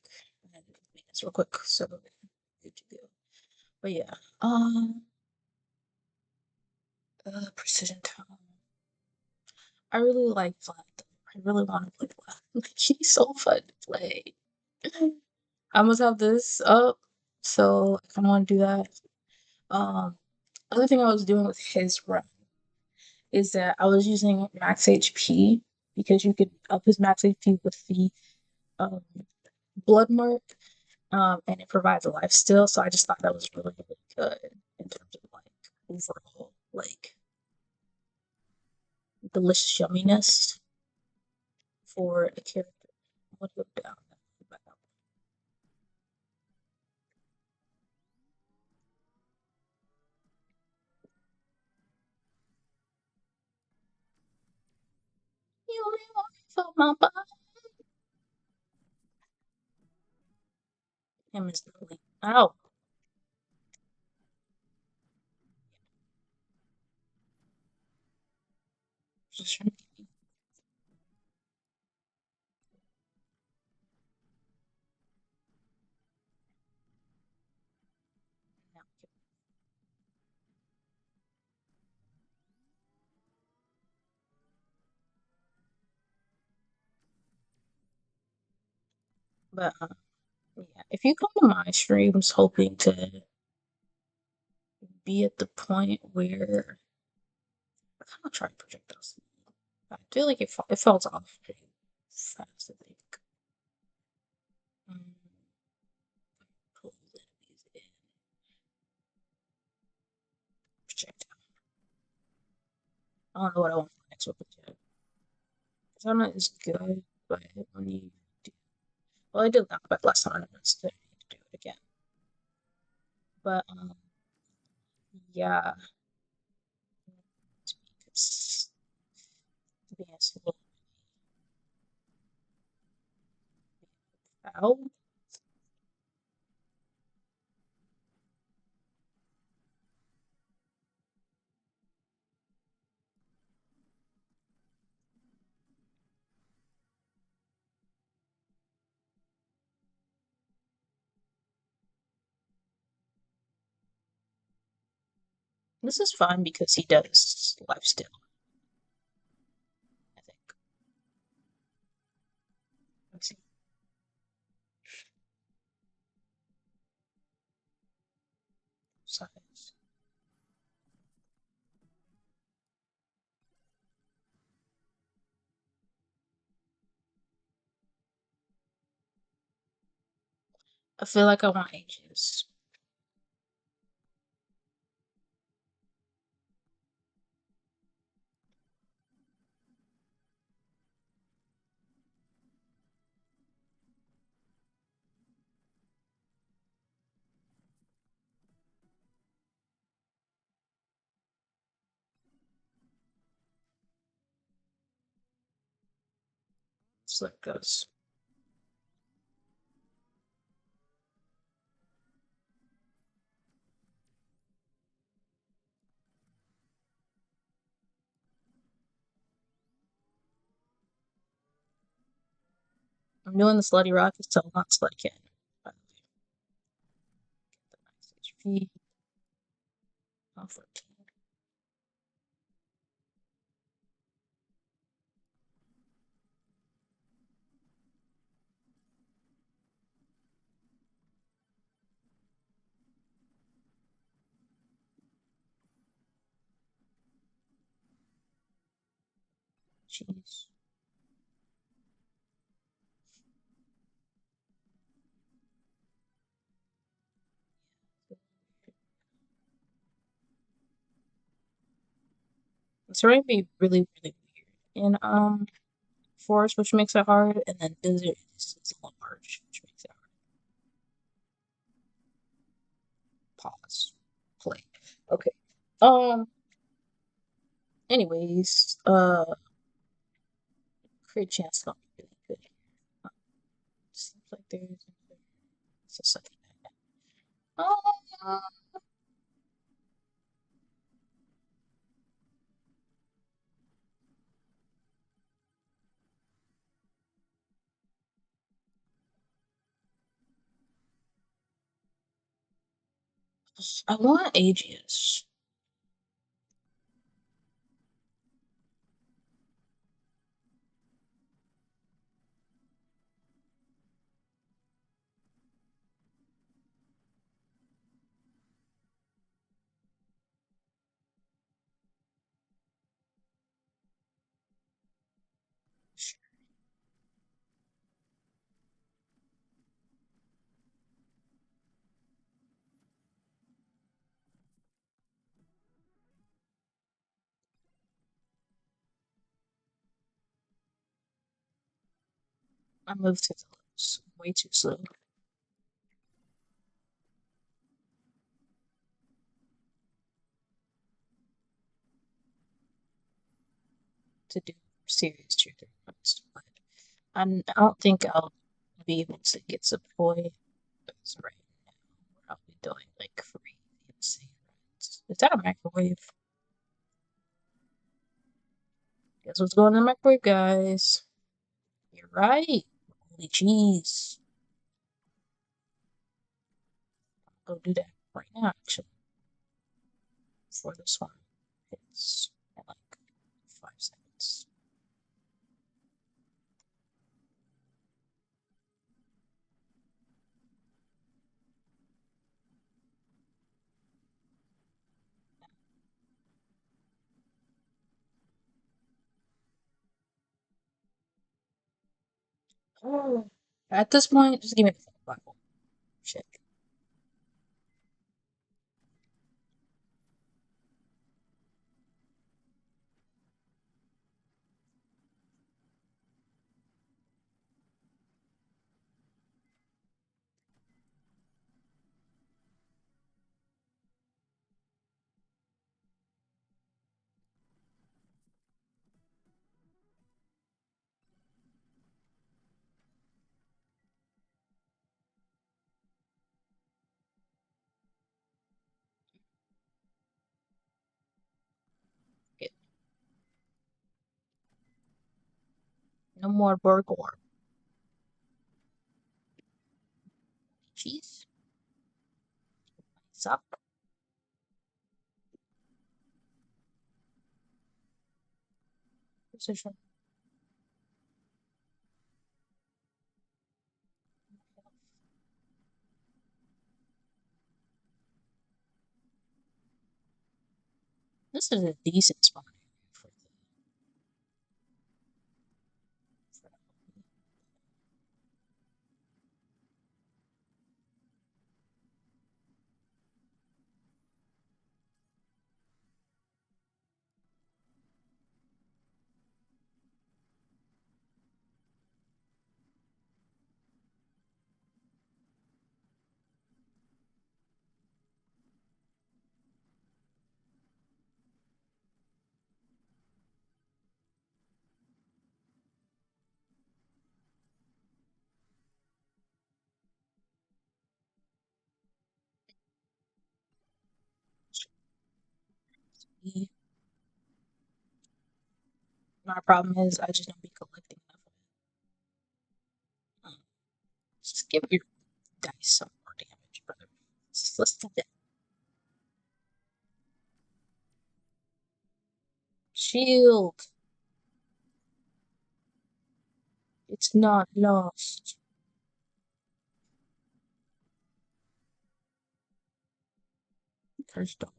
I had to do maintenance real quick, so good to go. But yeah, precision tone. I really like Vlad. I really want to play Vlad. Like, he's so fun to play. I must have this up, so I kind of want to do that. Um, other thing I was doing with his run is that I was using max HP because you could up his max HP with the um, blood mark, and it provides a life steal. So I just thought that was really, really good in terms of like overall like delicious yumminess for a character. I'm gonna go down. Back up. You only want me for my body. Him is the link. Ow. Just trying to be now. But yeah, if you come to my streams hoping to be at the point where I'll try projectiles. I feel like it falls off pretty fast, I think. Pull these in. Projectile. I don't know what I want for next weapon yet. Katana is good, but when you do. Well, I did that, but last time I noticed that I need to do it again. But, yeah. Because being a little foul. This is fun because he does lifesteal, I think. Let's see. Size. I feel like I want ages. So it goes. I'm doing the Slutty Rock, it's still not Slutty Cannon, by the way. Get the nice HP. 14. Jeez. It's going to be really, really weird in forest, which makes it hard, and then desert is large, which makes it hard. Pause. Play. Okay. Anyways, crit chance not be really good. Seems like there's a second. Uh, I want Aegis. I moved to those way too slow to do serious tier 3 runs. But I don't think I'll be able to get to the point right now where I'll be doing like free insane runs. Is that a microwave? Guess what's going in the microwave, guys? You're right. Holy cheese. I'll go do that right now, actually. Before this one hits in like 5 seconds. Oh. At this point, just give me the Bible. Shit. Okay. No more burglar. Cheese. Suck. Precision. This is a decent spot for the. My problem is I just don't be collecting enough of it. Just give your dice some more damage, brother. Let's do that. Shield. It's not lost. Cursed dog.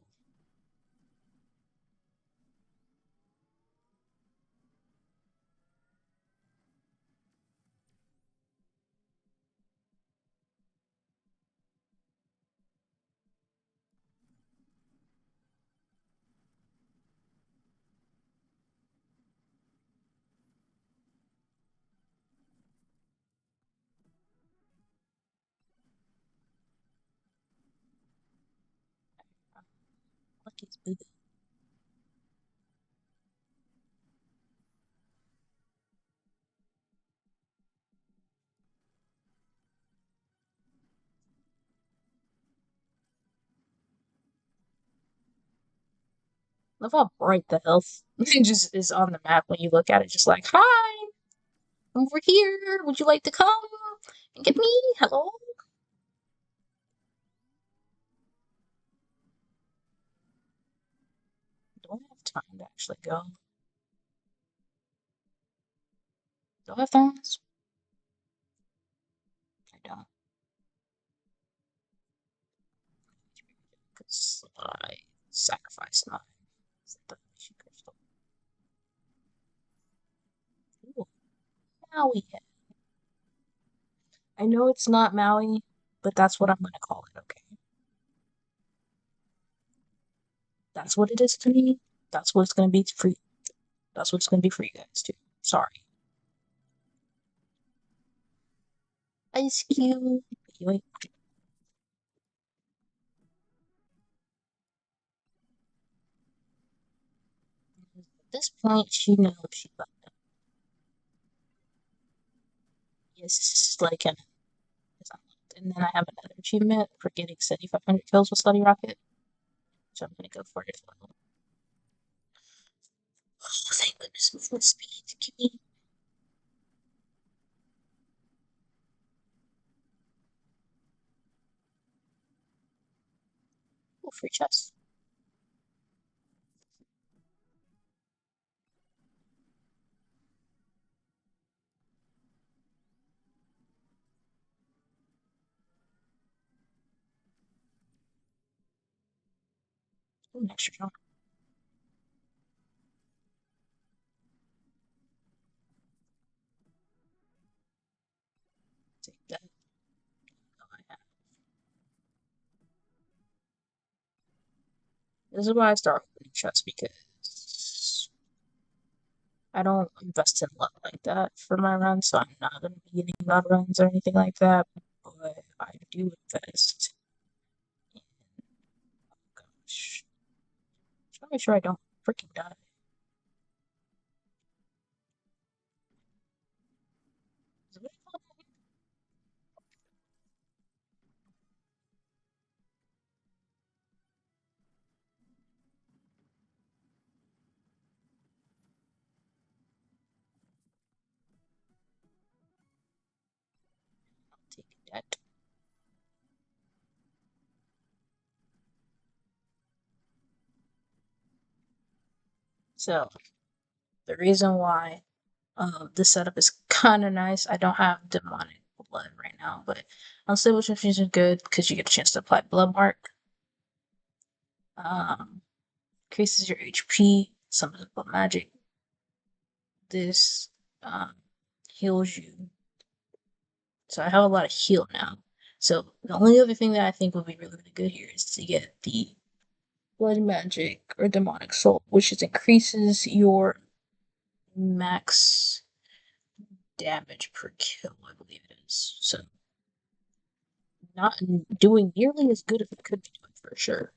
Lucky's boo. Love how bright the health just is on the map when you look at it. Just like, hi, I'm over here. Would you like to come and get me? Hello. Do I have time to actually go? Do I have thorns? I don't. Because I sacrificed mine. Is that the mission crystal? Ooh, Maui head. I know it's not Maui, but that's what I'm gonna call it, okay? That's what it is to me. That's what it's gonna be for you. That's what it's gonna be for you guys too. Sorry. Ice Cube. Wait. At this point, she knows she fucked up. Yes, this is like an. And then I have another achievement for getting 7,500 kills with Slutty Rocket. So I'm gonna go for it as well. Oh, thank goodness, movement speed. Give me. Oh, free chest. Oh, an extra jump. Take that. This is why I start opening chests, because I don't invest in luck like that for my runs, so I'm not going to be getting god runs or anything like that. But I do invest in. Oh gosh. Just want to make sure I don't freaking die. I'll take that. So, the reason why this setup is kind of nice, I don't have demonic blood right now, but unstable transfusion is good because you get a chance to apply blood mark. Increases your HP, summons up magic. This heals you. So I have a lot of heal now. So the only other thing that I think would be really, really good here is to get the blood magic or demonic soul, which just increases your max damage per kill, I believe it is. So not doing nearly as good as it could be doing for sure,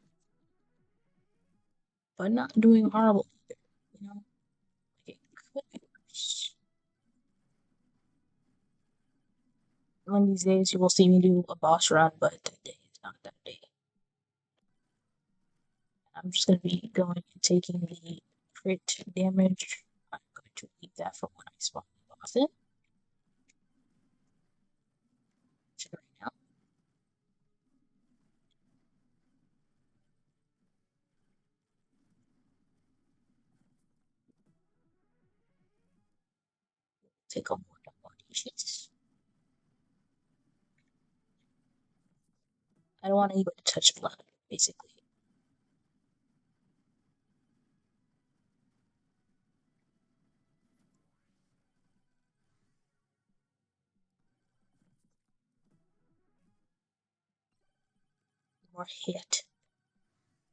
but not doing horrible either. You know, like it could be worse. One of these days you will see me do a boss run, but today is not that day. I'm just gonna be going and taking the crit damage. I'm going to leave that for when I spawn the boss in. Right now. Take a more body sheets. I don't want anybody to touch blood, basically. More hit.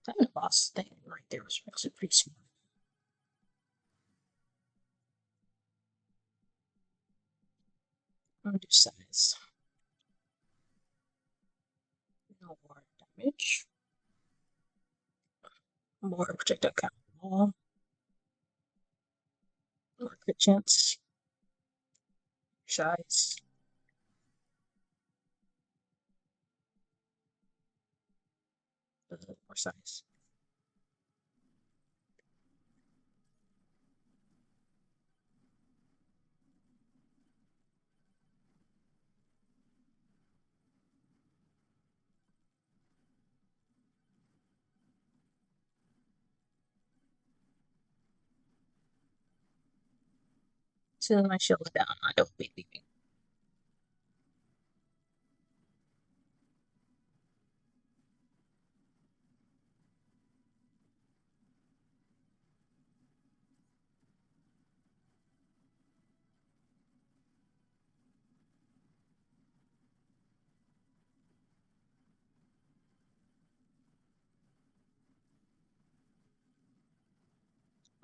That boss thing right there was actually pretty smart. I'm gonna do size. No more damage. More projectile count. More crit chance. Size. More size. As soon as my shield's down, I don't be leaving.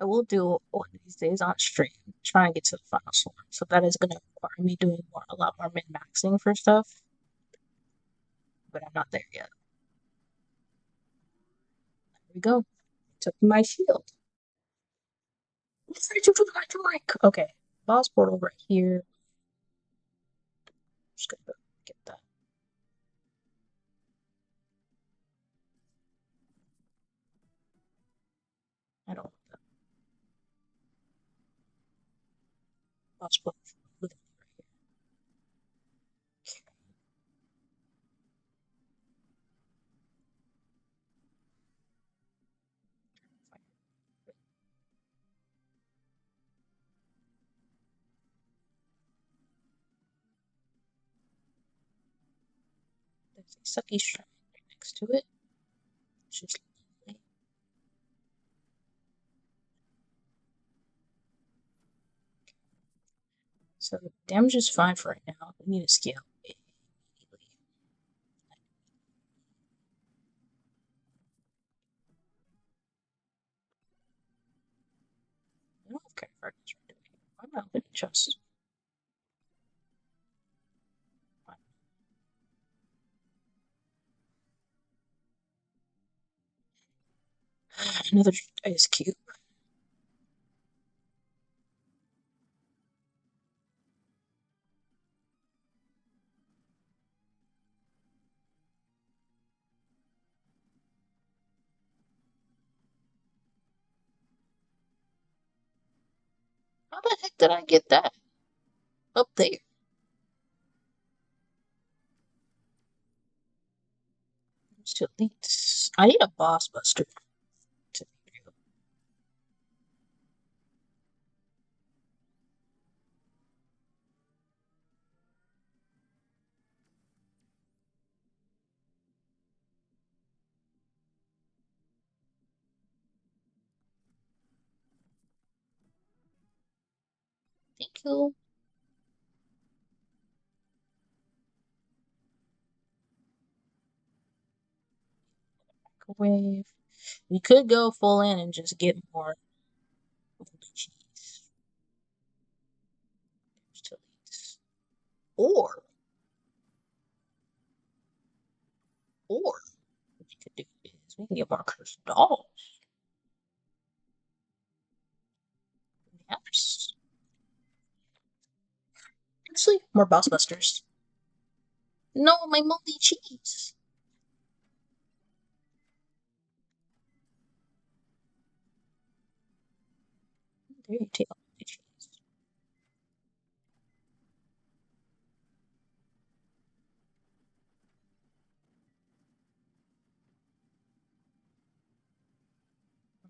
I will do one of these days on stream, try and get to the final swarm. So that is gonna require me doing a lot more min maxing for stuff. But I'm not there yet. There we go. Took my shield. Okay, boss portal right here. Just gonna go get that. I don't want that. Boss portal literally right here. There's a sucky shrine right next to it. It's just lovely. So damage is fine for right now. We need to scale I'm not opening chests. Another ice cube. How the heck did I get that? Up there. To elites. I need a boss buster. Thank you. Microwave. We could go full in and just get more cheese. To elites. Or what we could do is we can get more cursed dolls. Yes. Actually, more boss busters. No, my moldy cheese. There you take my cheese.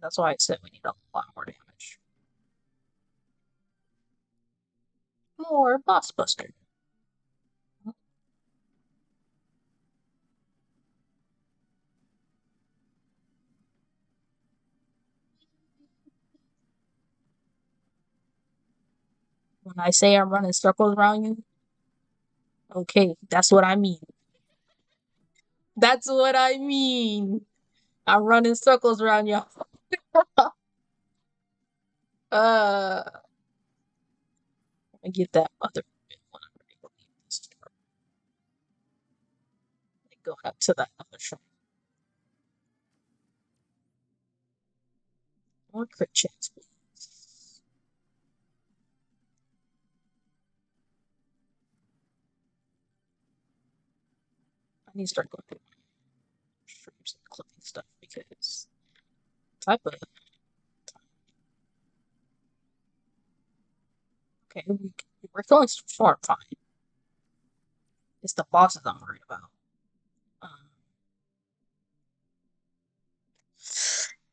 That's why I said we need a lot more damage. More boss buster. When I say I'm running circles around you, okay, that's what I mean. That's what I mean. I'm running circles around you. I get that other one. Go up to that other shrine. More crit chance, please. I need to start going through streams and clipping stuff because type of okay, we're feeling far fine. It's the bosses I'm worried about.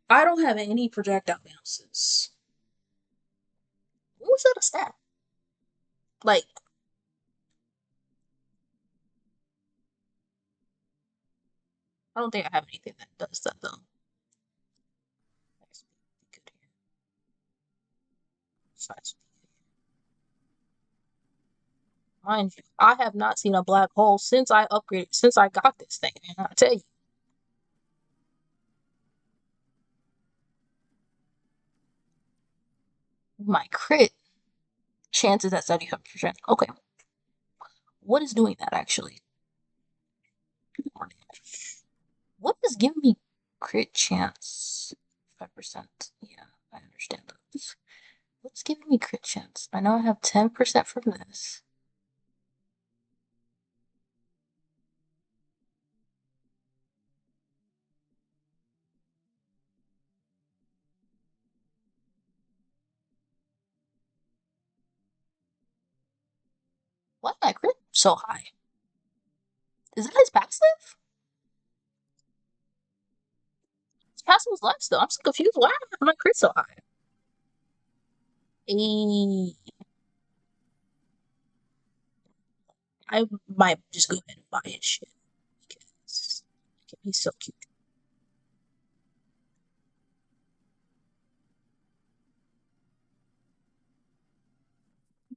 I don't have any projectile bounces. What was that a stat? Like, I don't think I have anything that does that though. Good here. Besides, mind you, I have not seen a black hole since I upgraded, since I got this thing, man. I tell you. My crit chances at 75%. Okay. What is doing that actually? What is giving me crit chance? 5%. Yeah, I understand that. What's giving me crit chance? I know I have 10% from this. Why is my crit so high? Is that his passive? His passive was less though. I'm so confused. Why is my crit so high? I might just go ahead and buy his shit because he's so cute.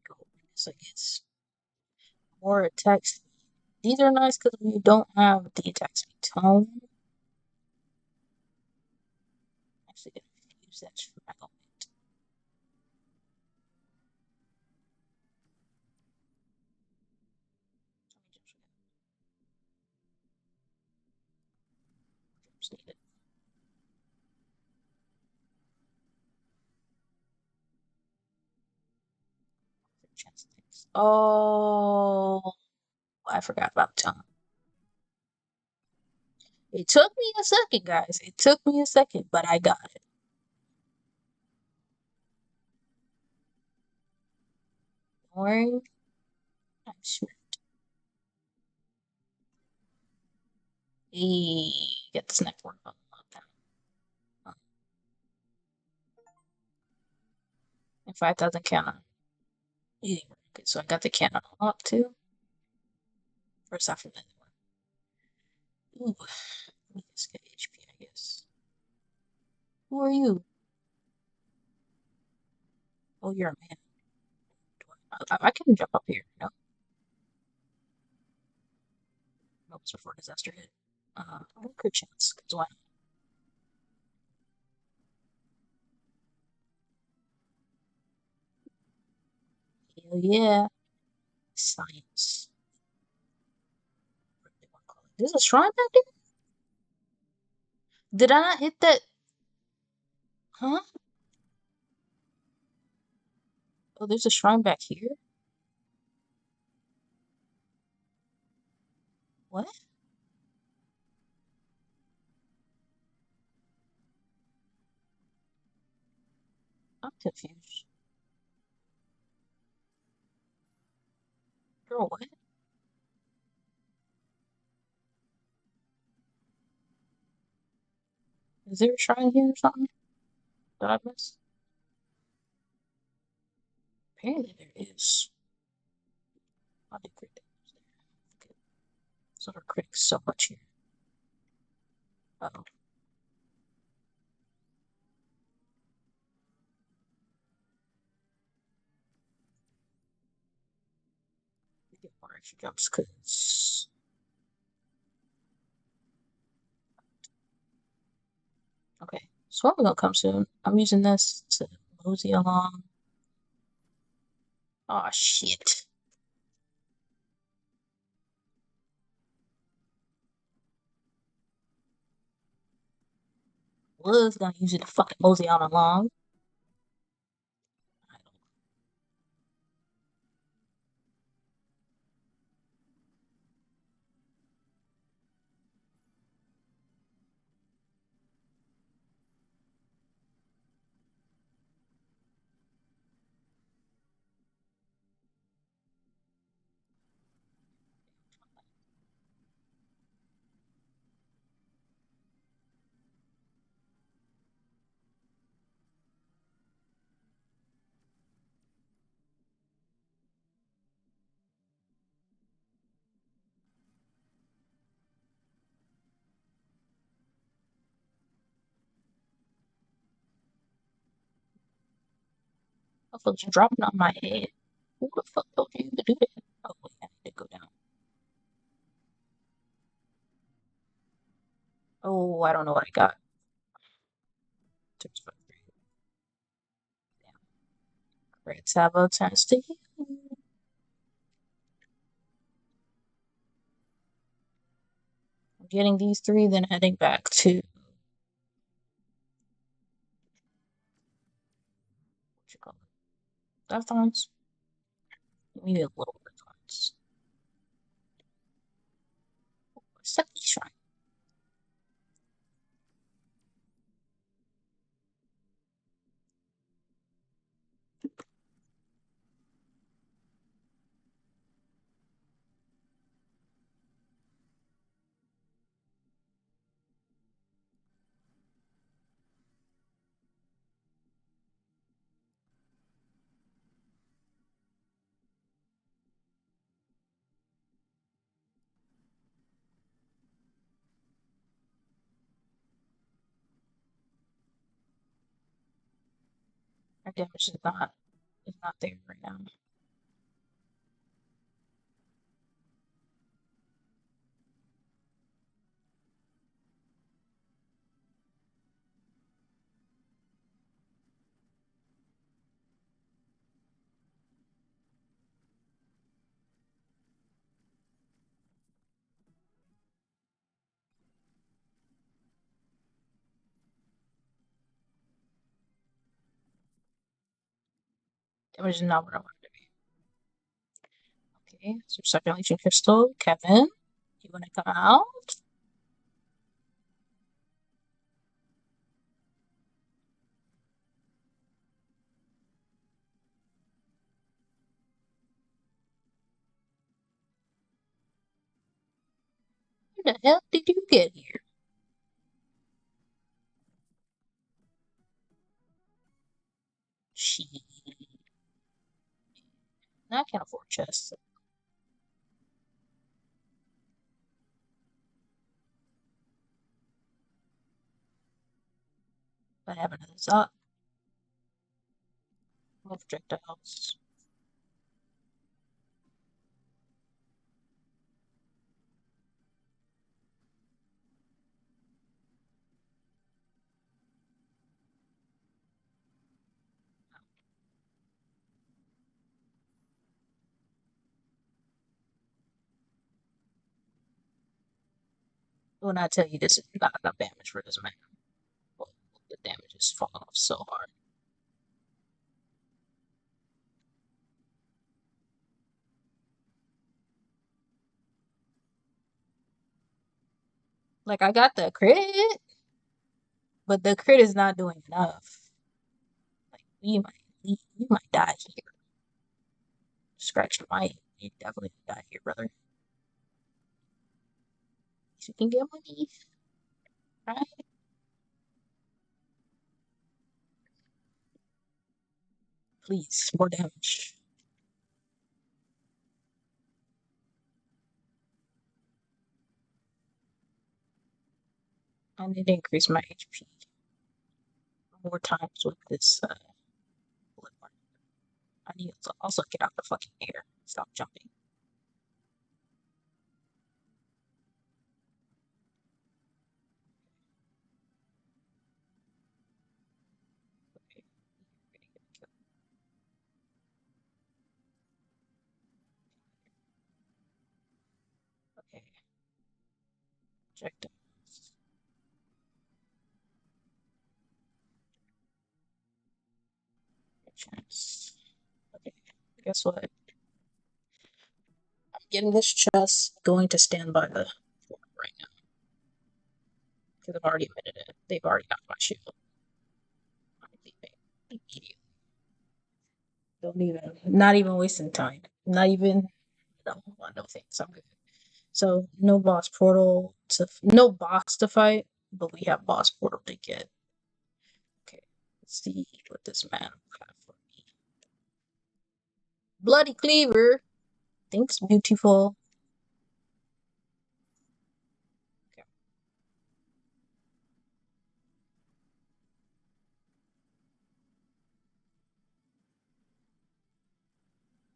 Go so it's more attack speed. These are nice because we don't have the attack speed tone. Actually, gonna use that for my moment. Just need it. Oh, I forgot about Tom. It took me a second, guys. It took me a second, but I got it. Orange. I'm sure. Hey, get this network on lockdown. And 5,000 cannon. Okay, so I got the cannon unlocked too. First off from that one. Ooh, let me just get HP, I guess. Who are you? Oh, you're a man. I can jump up here, no? Nope, it's before disaster hit. Good chance, because why not? Hell yeah. Science. There's a shrine back there? Did I not hit that? Huh? Oh, there's a shrine back here? What? I'm confused. Girl, what? Is there a shrine here or something? Did I miss? Apparently there is. I'll do crit damage there. Okay. So we're critting so much here. Uh-oh. We get more extra jumps because... Okay. Swarm gonna come soon. I'm using this to mosey along. Oh shit. Was gonna use it to fucking mosey on along. Motherfuckers dropping on my head. Who the fuck told you to do that? Oh wait, I need to go down. Oh, I don't know what I got. Let's have a test. I'm getting these three, then heading back to what you call it? Deathlands? Maybe a little bit of Deathlands. Second shrine. Our damage is not there right now. Damage is not where I want it to be. Okay, so circulation crystal. Kevin, you wanna come out? Where the hell did you get here? She. I can't afford chests. But I have another Zot. No projectiles. When I tell you this is not enough damage for this man. Well, the damage is falling off so hard. Like, I got the crit, but the crit is not doing enough. Like, we might die here. Scratch might. You definitely die here, brother. You can get money, right? Please, more damage. I need to increase my HP more times with this bullet mark. I need to also get out the fucking air. Stop jumping. Okay. Okay. Projectiles. Chance. Okay. Guess what? I'm getting this chest, going to stand by the floor right now. Because I've already admitted it. They've already got my shield. I'm leaving immediately. Don't even, not even wasting time. Not even, no thanks. I'm good. So no boss portal no boss to fight, but we have boss portal to get. Okay, let's see what this man will have for me. Bloody cleaver. Thanks, beautiful. Okay.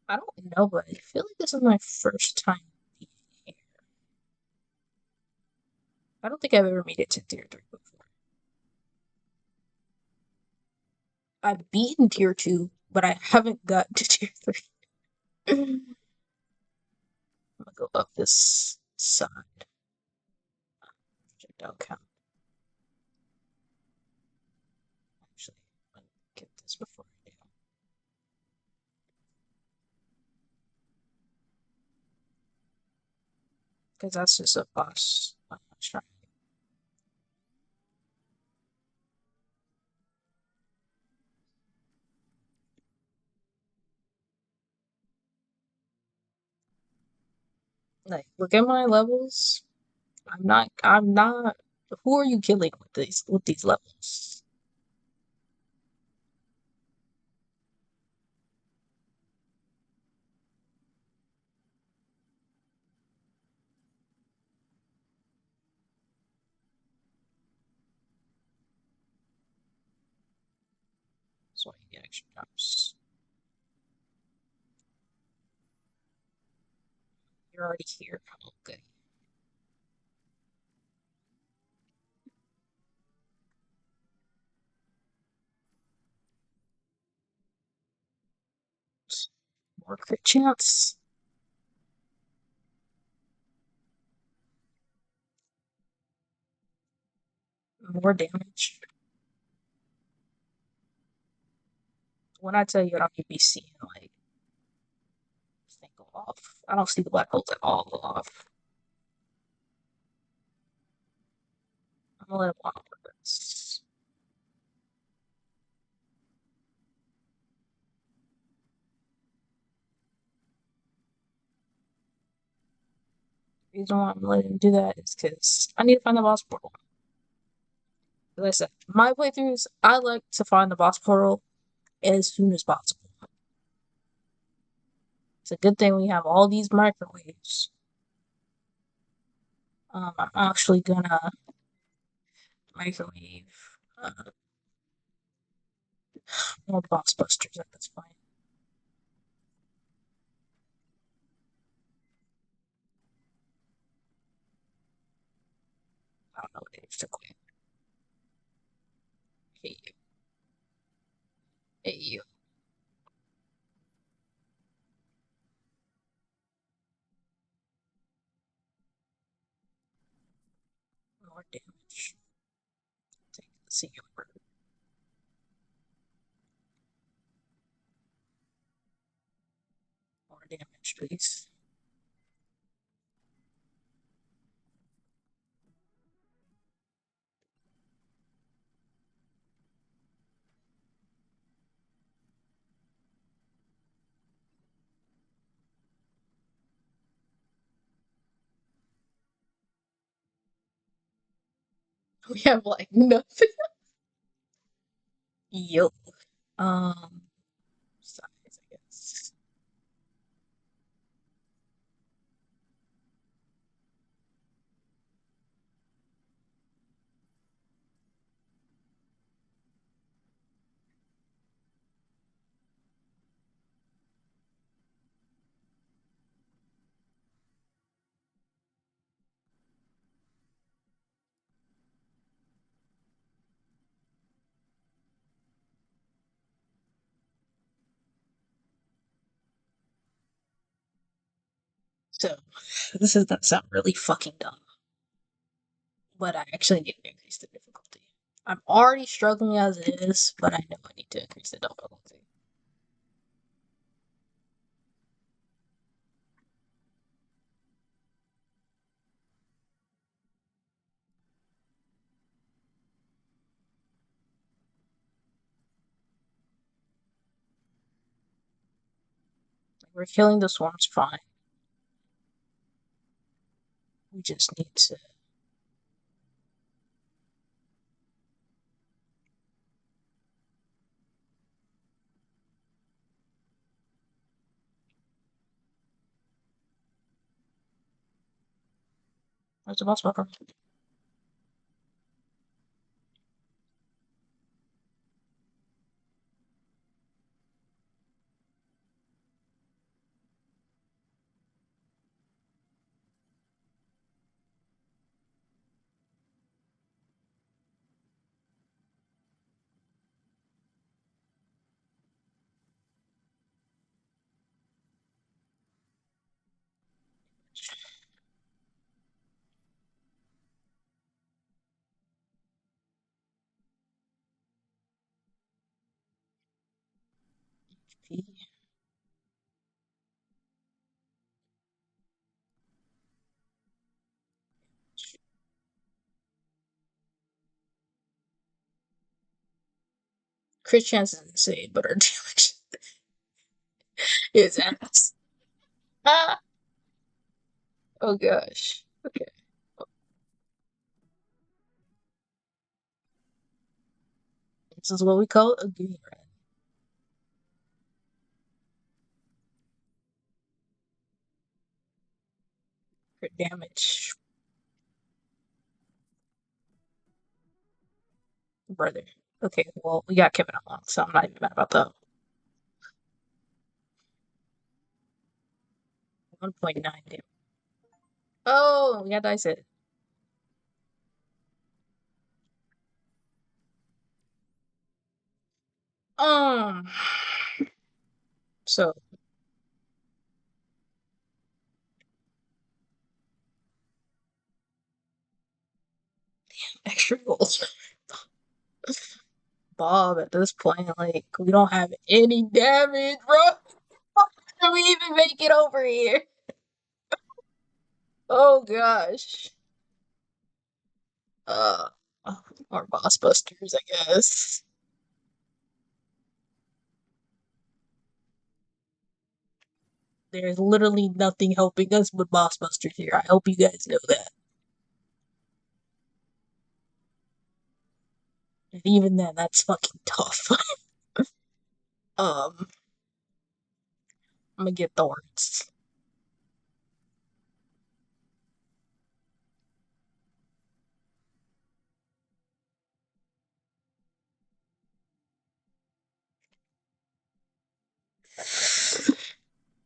I don't know, but I feel like this is my first time being here. I don't think I've ever made it to tier 3 before. I've beaten tier 2, but I haven't got to tier 3. I'm gonna go up this side. Projectile count. Actually, I'm gonna get this before I do. Because that's just a boss shrine. Like, look at my levels. I'm not who are you killing with these levels? So I can get extra jumps. You're already here. Oh, good. More crit chance. More damage. When I tell you I don't even be seeing like this thing go off. I don't see the black holes at all go off. I'm gonna let it blow on purpose. The reason why I'm letting him do that is because I need to find the boss portal. As I said, my playthroughs, I like to find the boss portal as soon as possible. It's a good thing we have all these microwaves. I'm actually gonna microwave more boss busters at this point. I don't know what it is to quit. Hey you. Hey you. More damage. Take the singular. More damage, please. We have like nothing. Yo. Size, I guess. So, this is gonna sound really fucking dumb, but I actually need to increase the difficulty. I'm already struggling as it is, but I know I need to increase the difficulty. We're killing the swarms fine. We just need to. Where's the boss buffer? HP. Crit chance is insane, but our damage is ass. Ah! Oh gosh. Okay. This is what we call a green red. Crit damage. Brother. Okay, well, we got Kevin along, so I'm not even mad about that. 1.9 damage. Oh, we got dice it. Um, so extra goals. Bob at this point. Like, we don't have any damage, bro. How do we even make it over here? Oh gosh. Uh, or boss busters, I guess. There's literally nothing helping us but boss busters here. I hope you guys know that. And even then, that's fucking tough. I'm gonna get thorns.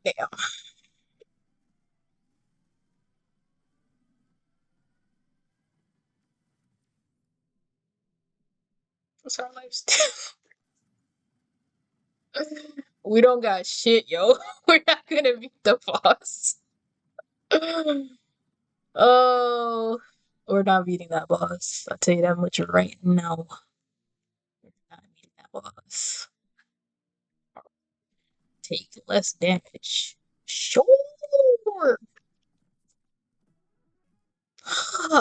Damn. What's our lifestyle? We don't got shit, yo. We're not gonna beat the boss. Oh, we're not beating that boss. I'll tell you that much right now. We're not beating that boss. Take less damage. Sure.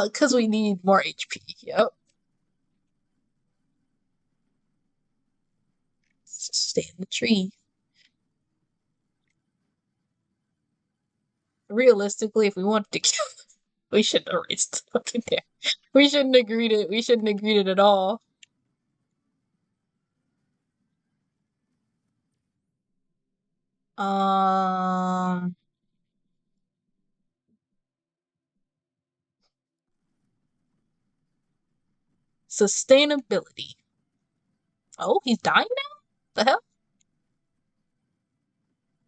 Because we need more HP. Yep. Let's just stay in the tree. Realistically, if we wanted to kill, we shouldn't have raised the fucking damage. We shouldn't have agreed it. We shouldn't have agreed it at all. Um, Sustainability. Oh, he's dying now? The hell?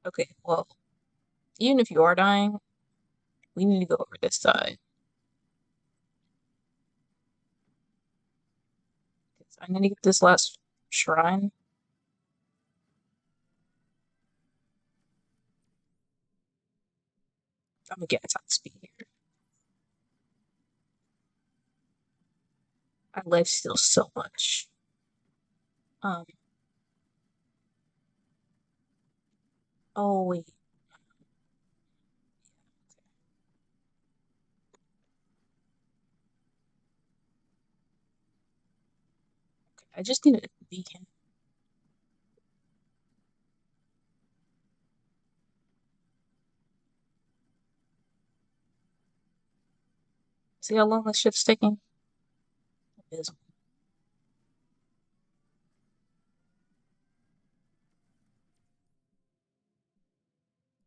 Okay, well, even if you are dying, we need to go over this side. I need to get this last shrine. I'm gonna get attack speed here. I life steal so much. Um. Oh wait. Okay, I just need to beat him. See how long this shit's taking? Abysmal.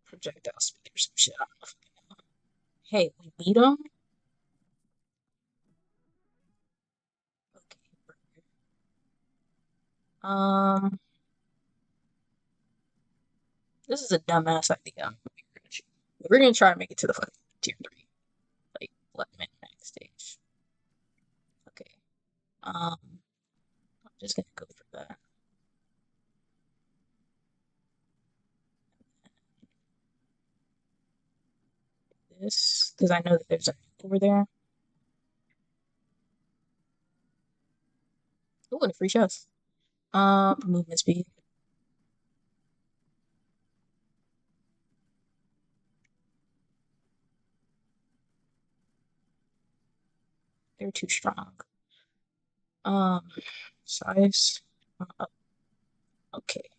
Projectile speed or some shit. I don't know. Hey, we beat him. Okay. Um. This is a dumbass idea. We're gonna try to make it to the fucking tier 3. Like, let me next stage. Okay. I'm just gonna go for that. This, because I know that there's a over there. Oh, and a free chest. Movement speed. They're too strong. Um, Size. Okay.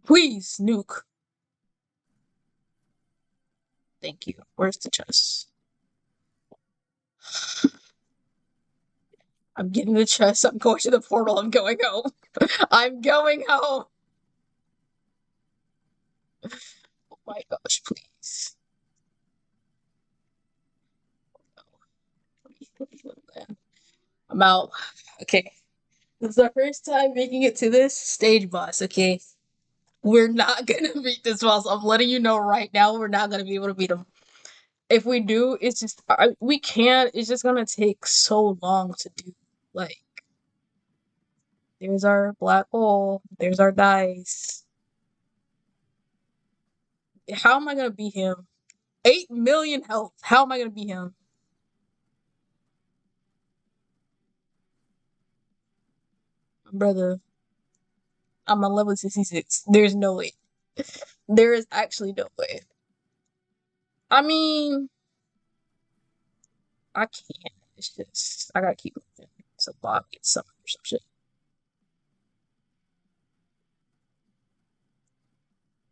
Please, nuke. Thank you. Where's the chest? I'm getting the chest. I'm going to the portal. I'm going home. I'm going home. Oh my gosh, please. I'm out. Okay. This is our first time making it to this stage boss, okay? We're not gonna beat this boss. I'm letting you know right now, we're not gonna be able to beat him. If we do, it's just we can't. It's just gonna take so long to do. Like, There's our black hole. There's our dice. How am I gonna beat him? 8 million health. How am I gonna beat him? Brother, I'm on level 66. There's no way. There is actually no way. I mean, I can't. It's just, I gotta keep moving. So Bob gets something or some shit.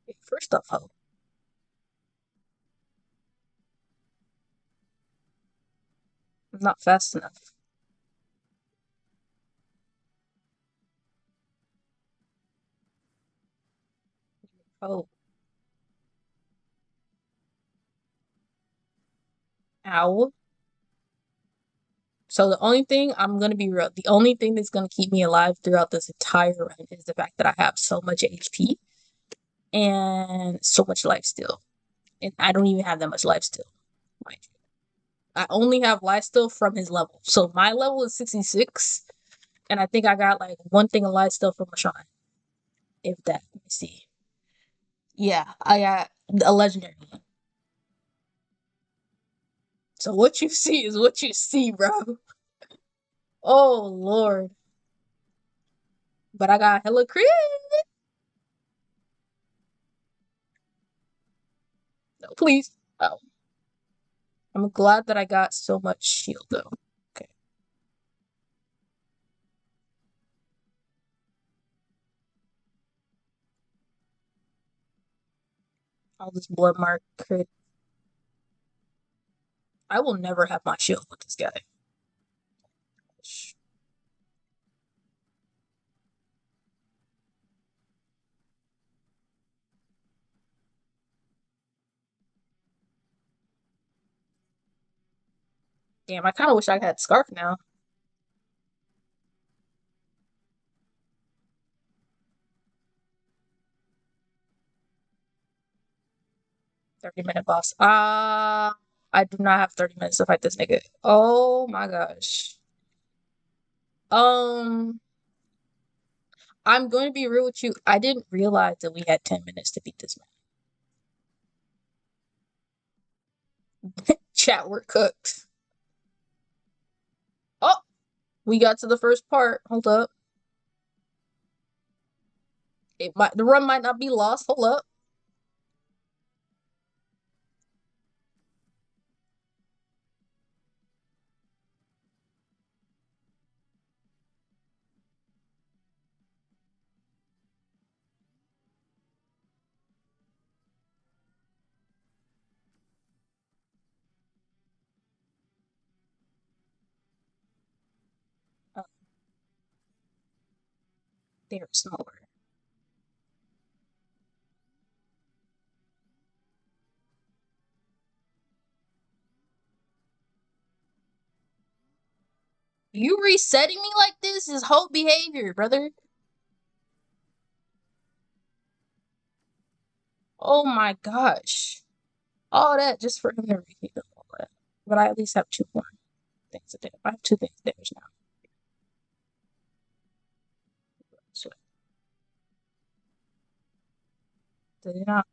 Okay, first off, hope. I'm not fast enough. Oh, ow. So the only thing, I'm gonna be real, the only thing that's gonna keep me alive throughout this entire run is the fact that I have so much HP and so much life steal. And I don't even have that much life steal, mind you. I only have life steal from his level. So my level is 66, and I think I got like one thing of life steal from Rashawn. If that, let me see. Yeah, I got a legendary one. So what you see is what you see, bro. Oh lord. But I got hella crit. No, please. Oh. I'm glad that I got so much shield though. Okay. All this blood mark crit. I will never have my shield with this guy. Damn, I kind of wish I had Scarf now. 30-minute boss. I do not have 30 minutes to fight this nigga. Oh my gosh. Um, I'm going to be real with you. I didn't realize that we had 10 minutes to beat this man. Chat, we're cooked. Oh, we got to the first part. Hold up. The run might not be lost. Hold up. Oh, there's more. You resetting me like this is whole behavior, brother. Oh my gosh. All that just for him to reheal all that. But I at least have two more things to do. I have two things to damage now. So, did it not?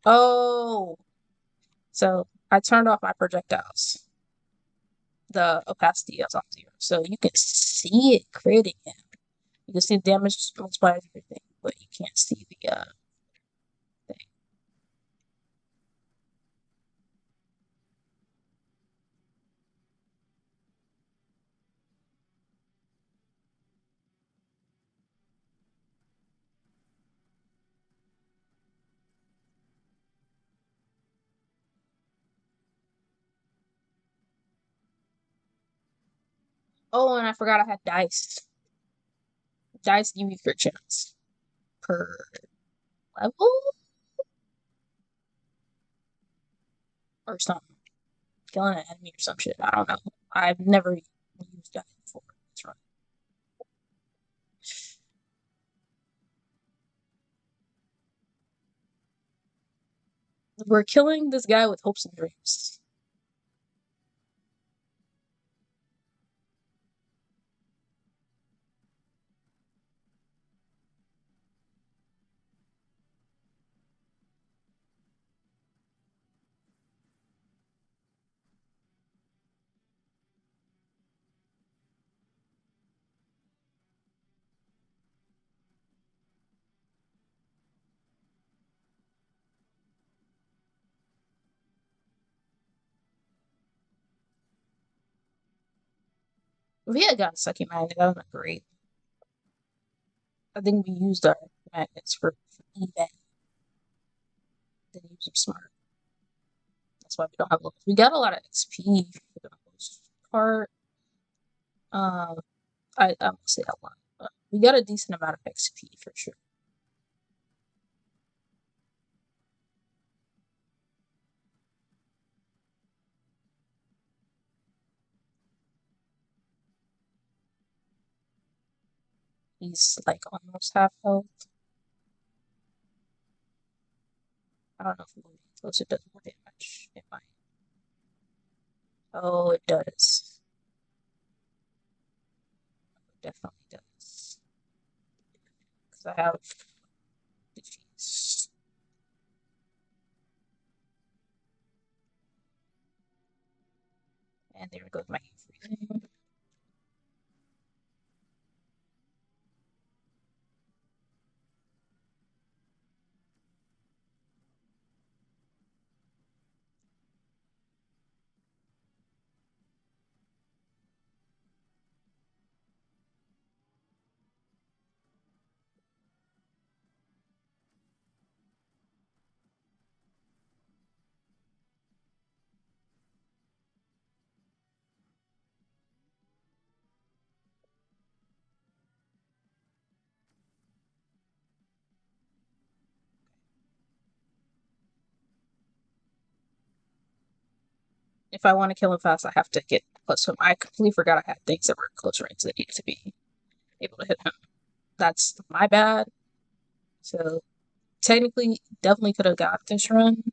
Oh. So I turned off my projectiles. The opacity is on 0. So you can see it critting him. You can see the damage multipliers and everything, but you can't see the thing. Oh, and I forgot I had dice. Dice give you crit chance per level or something. Killing an enemy or some shit. I don't know. I've never used that before. That's right. We're killing this guy with hopes and dreams. If we had gotten Sucky Magnet, that would have been great. I think we used our magnets for eBay. Didn't use them smart. That's why we don't have levels. We got a lot of XP for the most part. Um, I won't say a lot, but we got a decent amount of XP for sure. He's like almost half health. I don't know if moving closer does more damage. It might. Oh, it does. It definitely does. Because I have defeats. And there goes my freezing. If I want to kill him fast, I have to get close to him. I completely forgot I had things that were close range that needed to be able to hit him. That's my bad. So technically, definitely could have got this run.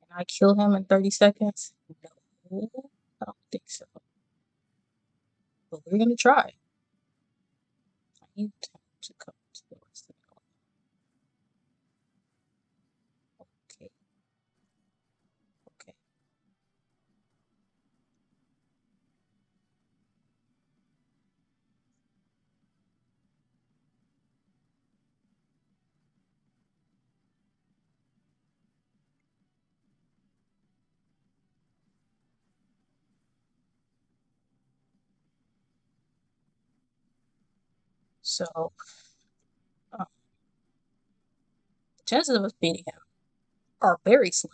Can I kill him in 30 seconds? No, I don't think so. But we're gonna try. I need time to come to the rest of it. Okay, okay. So, the chances of us beating him are very slim.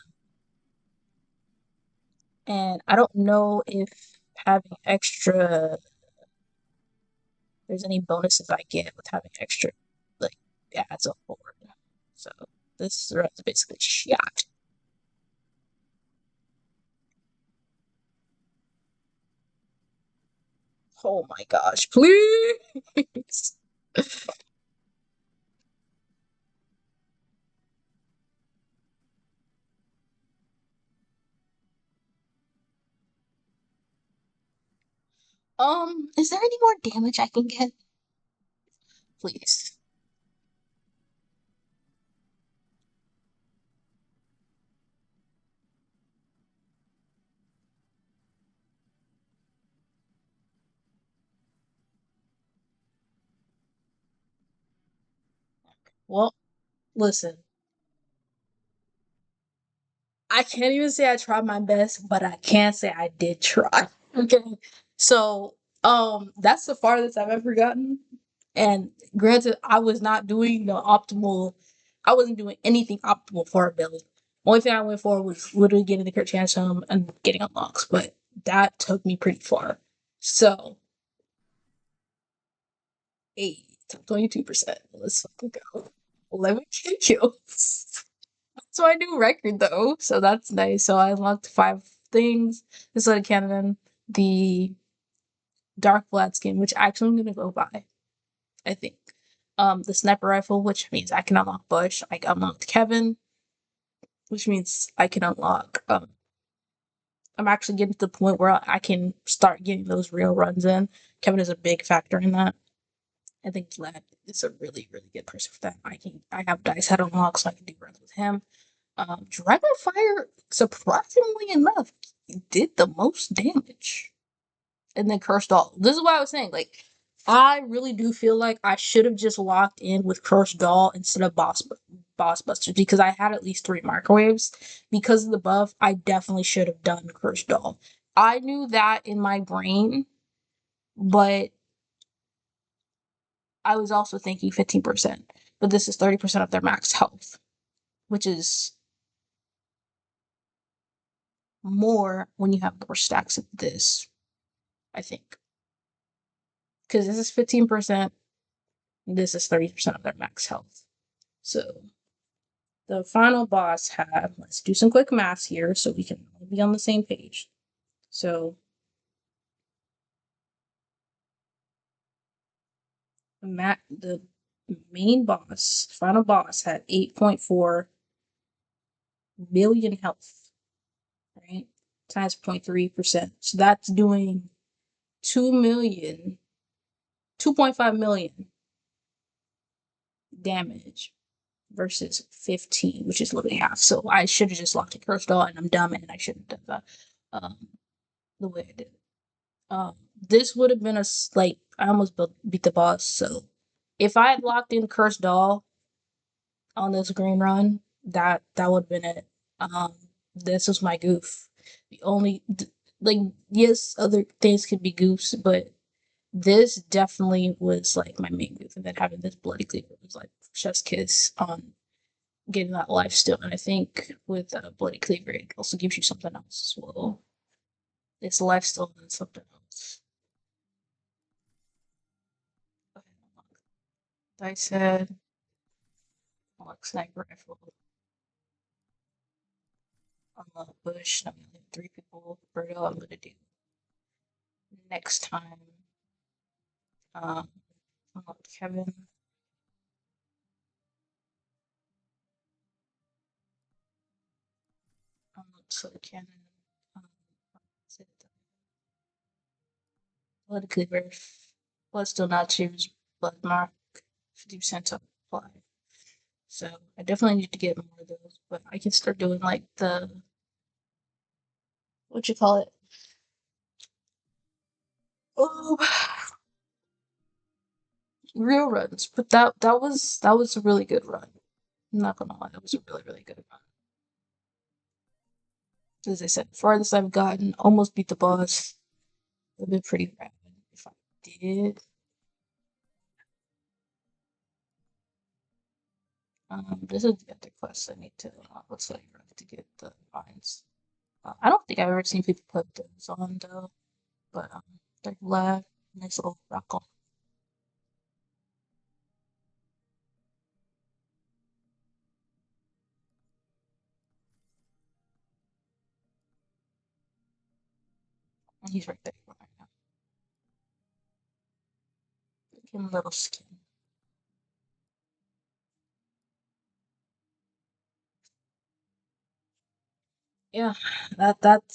And I don't know if having extra, there's any bonuses I get with having extra, like, adds a whole. So this run's basically shot. Oh my gosh, please. Is there any more damage I can get? Please. Well, listen, I can't even say I tried my best, but I can say I did try. Okay. So, that's the farthest I've ever gotten. And granted, I was not doing the optimal, I wasn't doing anything optimal for a build. Only thing I went for was literally getting the crit chance home and getting unlocks, but that took me pretty far. So, 22%. Let's fucking go. 11k kills. So I do record though, so that's nice. So I unlocked 5 things. This is cannon, the dark vlad skin, which actually I'm gonna go buy, I think. The sniper rifle, which means I can unlock Bush. I unlocked Kevin, which means I can unlock. I'm actually getting to the point where I can start getting those real runs in. Kevin is a big factor in that. I think Vlad is a really, really good person for that. I have dice head unlocked, so I can do runs with him. Dragonfire, surprisingly enough, did the most damage. And then Cursed Doll. This is what I was saying. Like, I really do feel like I should have just locked in with Cursed Doll instead of Boss Busters because I had at least 3 microwaves. Because of the buff, I definitely should have done Cursed Doll. I knew that in my brain, but I was also thinking 15%. But this is 30% of their max health, which is more when you have more stacks of this, I think. Because this is 15%, this is 30% of their max health. So the final boss had, let's do some quick math here so we can all be on the same page. So the main boss, final boss, had 8.4 million health, right? Times 0.3%. So that's doing 2.5 million damage versus 15, which is literally half. So I should have just locked a cursed doll, and I'm dumb, and I shouldn't have done that the way I did. This would have been like I almost beat the boss. So if I had locked in cursed doll on this green run, that would have been it. This was my goof. The only like yes, other things could be goofs, but this definitely was like my main goof. And then having this bloody cleaver was like chef's kiss on getting that life steal. And I think with bloody cleaver, it also gives you something else as well. It's life steal and something else. Dice head, unlock sniper rifle, unlock bush. Now we only have 3 people. Birdo, I'm gonna do next time. Um, unlock Kevin. Unlock soda cannon. Um, blood cleaver. Blood still not choose. Blood mark. 50% apply. So I definitely need to get more of those, but I can start doing like the what you call it? Oh, real runs. But that was a really good run. I'm not gonna lie, that was a really, really good run. As I said, farthest I've gotten, almost beat the boss. It would have been pretty rad if I did. This is the other quest I need to looks like I have to get the vines. I don't think I've ever seen people put those on though, but they're left, nice little rock on. he's right there right now. Give him a little skin. Yeah, that's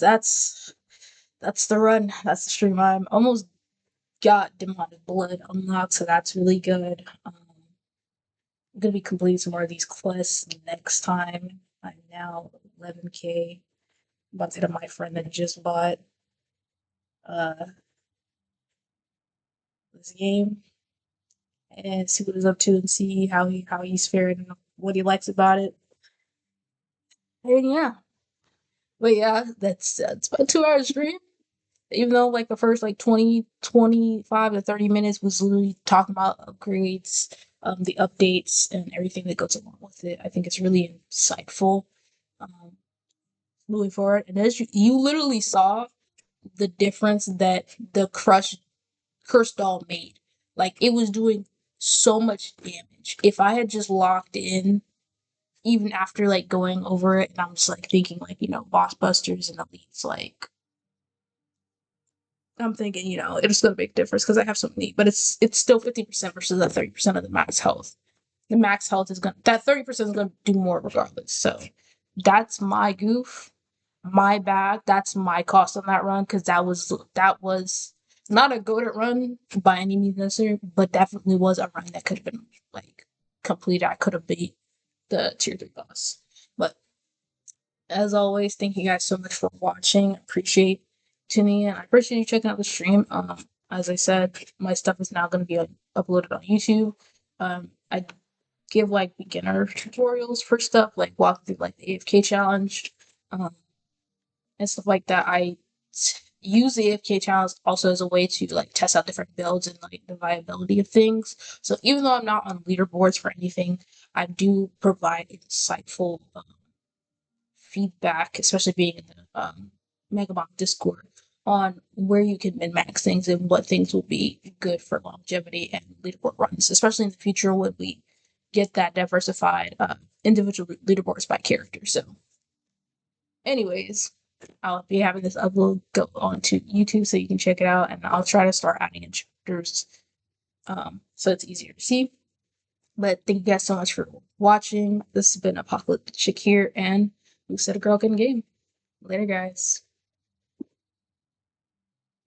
the run. That's the stream. I'm almost got demonic blood unlocked, so that's really good. I'm gonna be completing some more of these quests next time. I'm now 11K. I'm about to hit up my friend that just bought uh this game and see what he's up to and see how he's faring and what he likes about it. And yeah, but yeah, that's about 2 hours stream. Even though like the first like 20, 25 to 30 minutes was literally talking about upgrades, the updates and everything that goes along with it. I think it's really insightful um, moving forward. And as you literally saw the difference that the curse doll made. Like it was doing so much damage. If I had just locked in, even after like going over it, and I'm just like thinking like boss busters and elites, like I'm thinking it's gonna make a difference because I have so many, but it's still 50% versus the 30% of the max health. The max health is gonna that 30% is gonna do more regardless. So that's my goof, my bad. That's my cost on that run because that was not a goated run by any means necessary, but definitely was a run that could have been like completed. I could have beat the tier 3 boss. But as always, thank you guys so much for watching. Appreciate tuning in. I appreciate you checking out the stream. As I said, my stuff is now going to be uploaded on YouTube. I give like beginner tutorials for stuff, like walk through like the AFK challenge, and stuff like that. I use the AFK challenge also as a way to like test out different builds and like the viability of things. So even though I'm not on leaderboards for anything, I do provide insightful feedback, especially being in the Megabonk Discord, on where you can min max things and what things will be good for longevity and leaderboard runs, especially in the future when we get that diversified individual leaderboards by character. So, anyways, I'll be having this upload go onto YouTube so you can check it out, and I'll try to start adding in chapters so it's easier to see. But thank you guys so much for watching. This has been Apocalyptic Chick here, and Who Said a Girl Couldn't Game? Later, guys.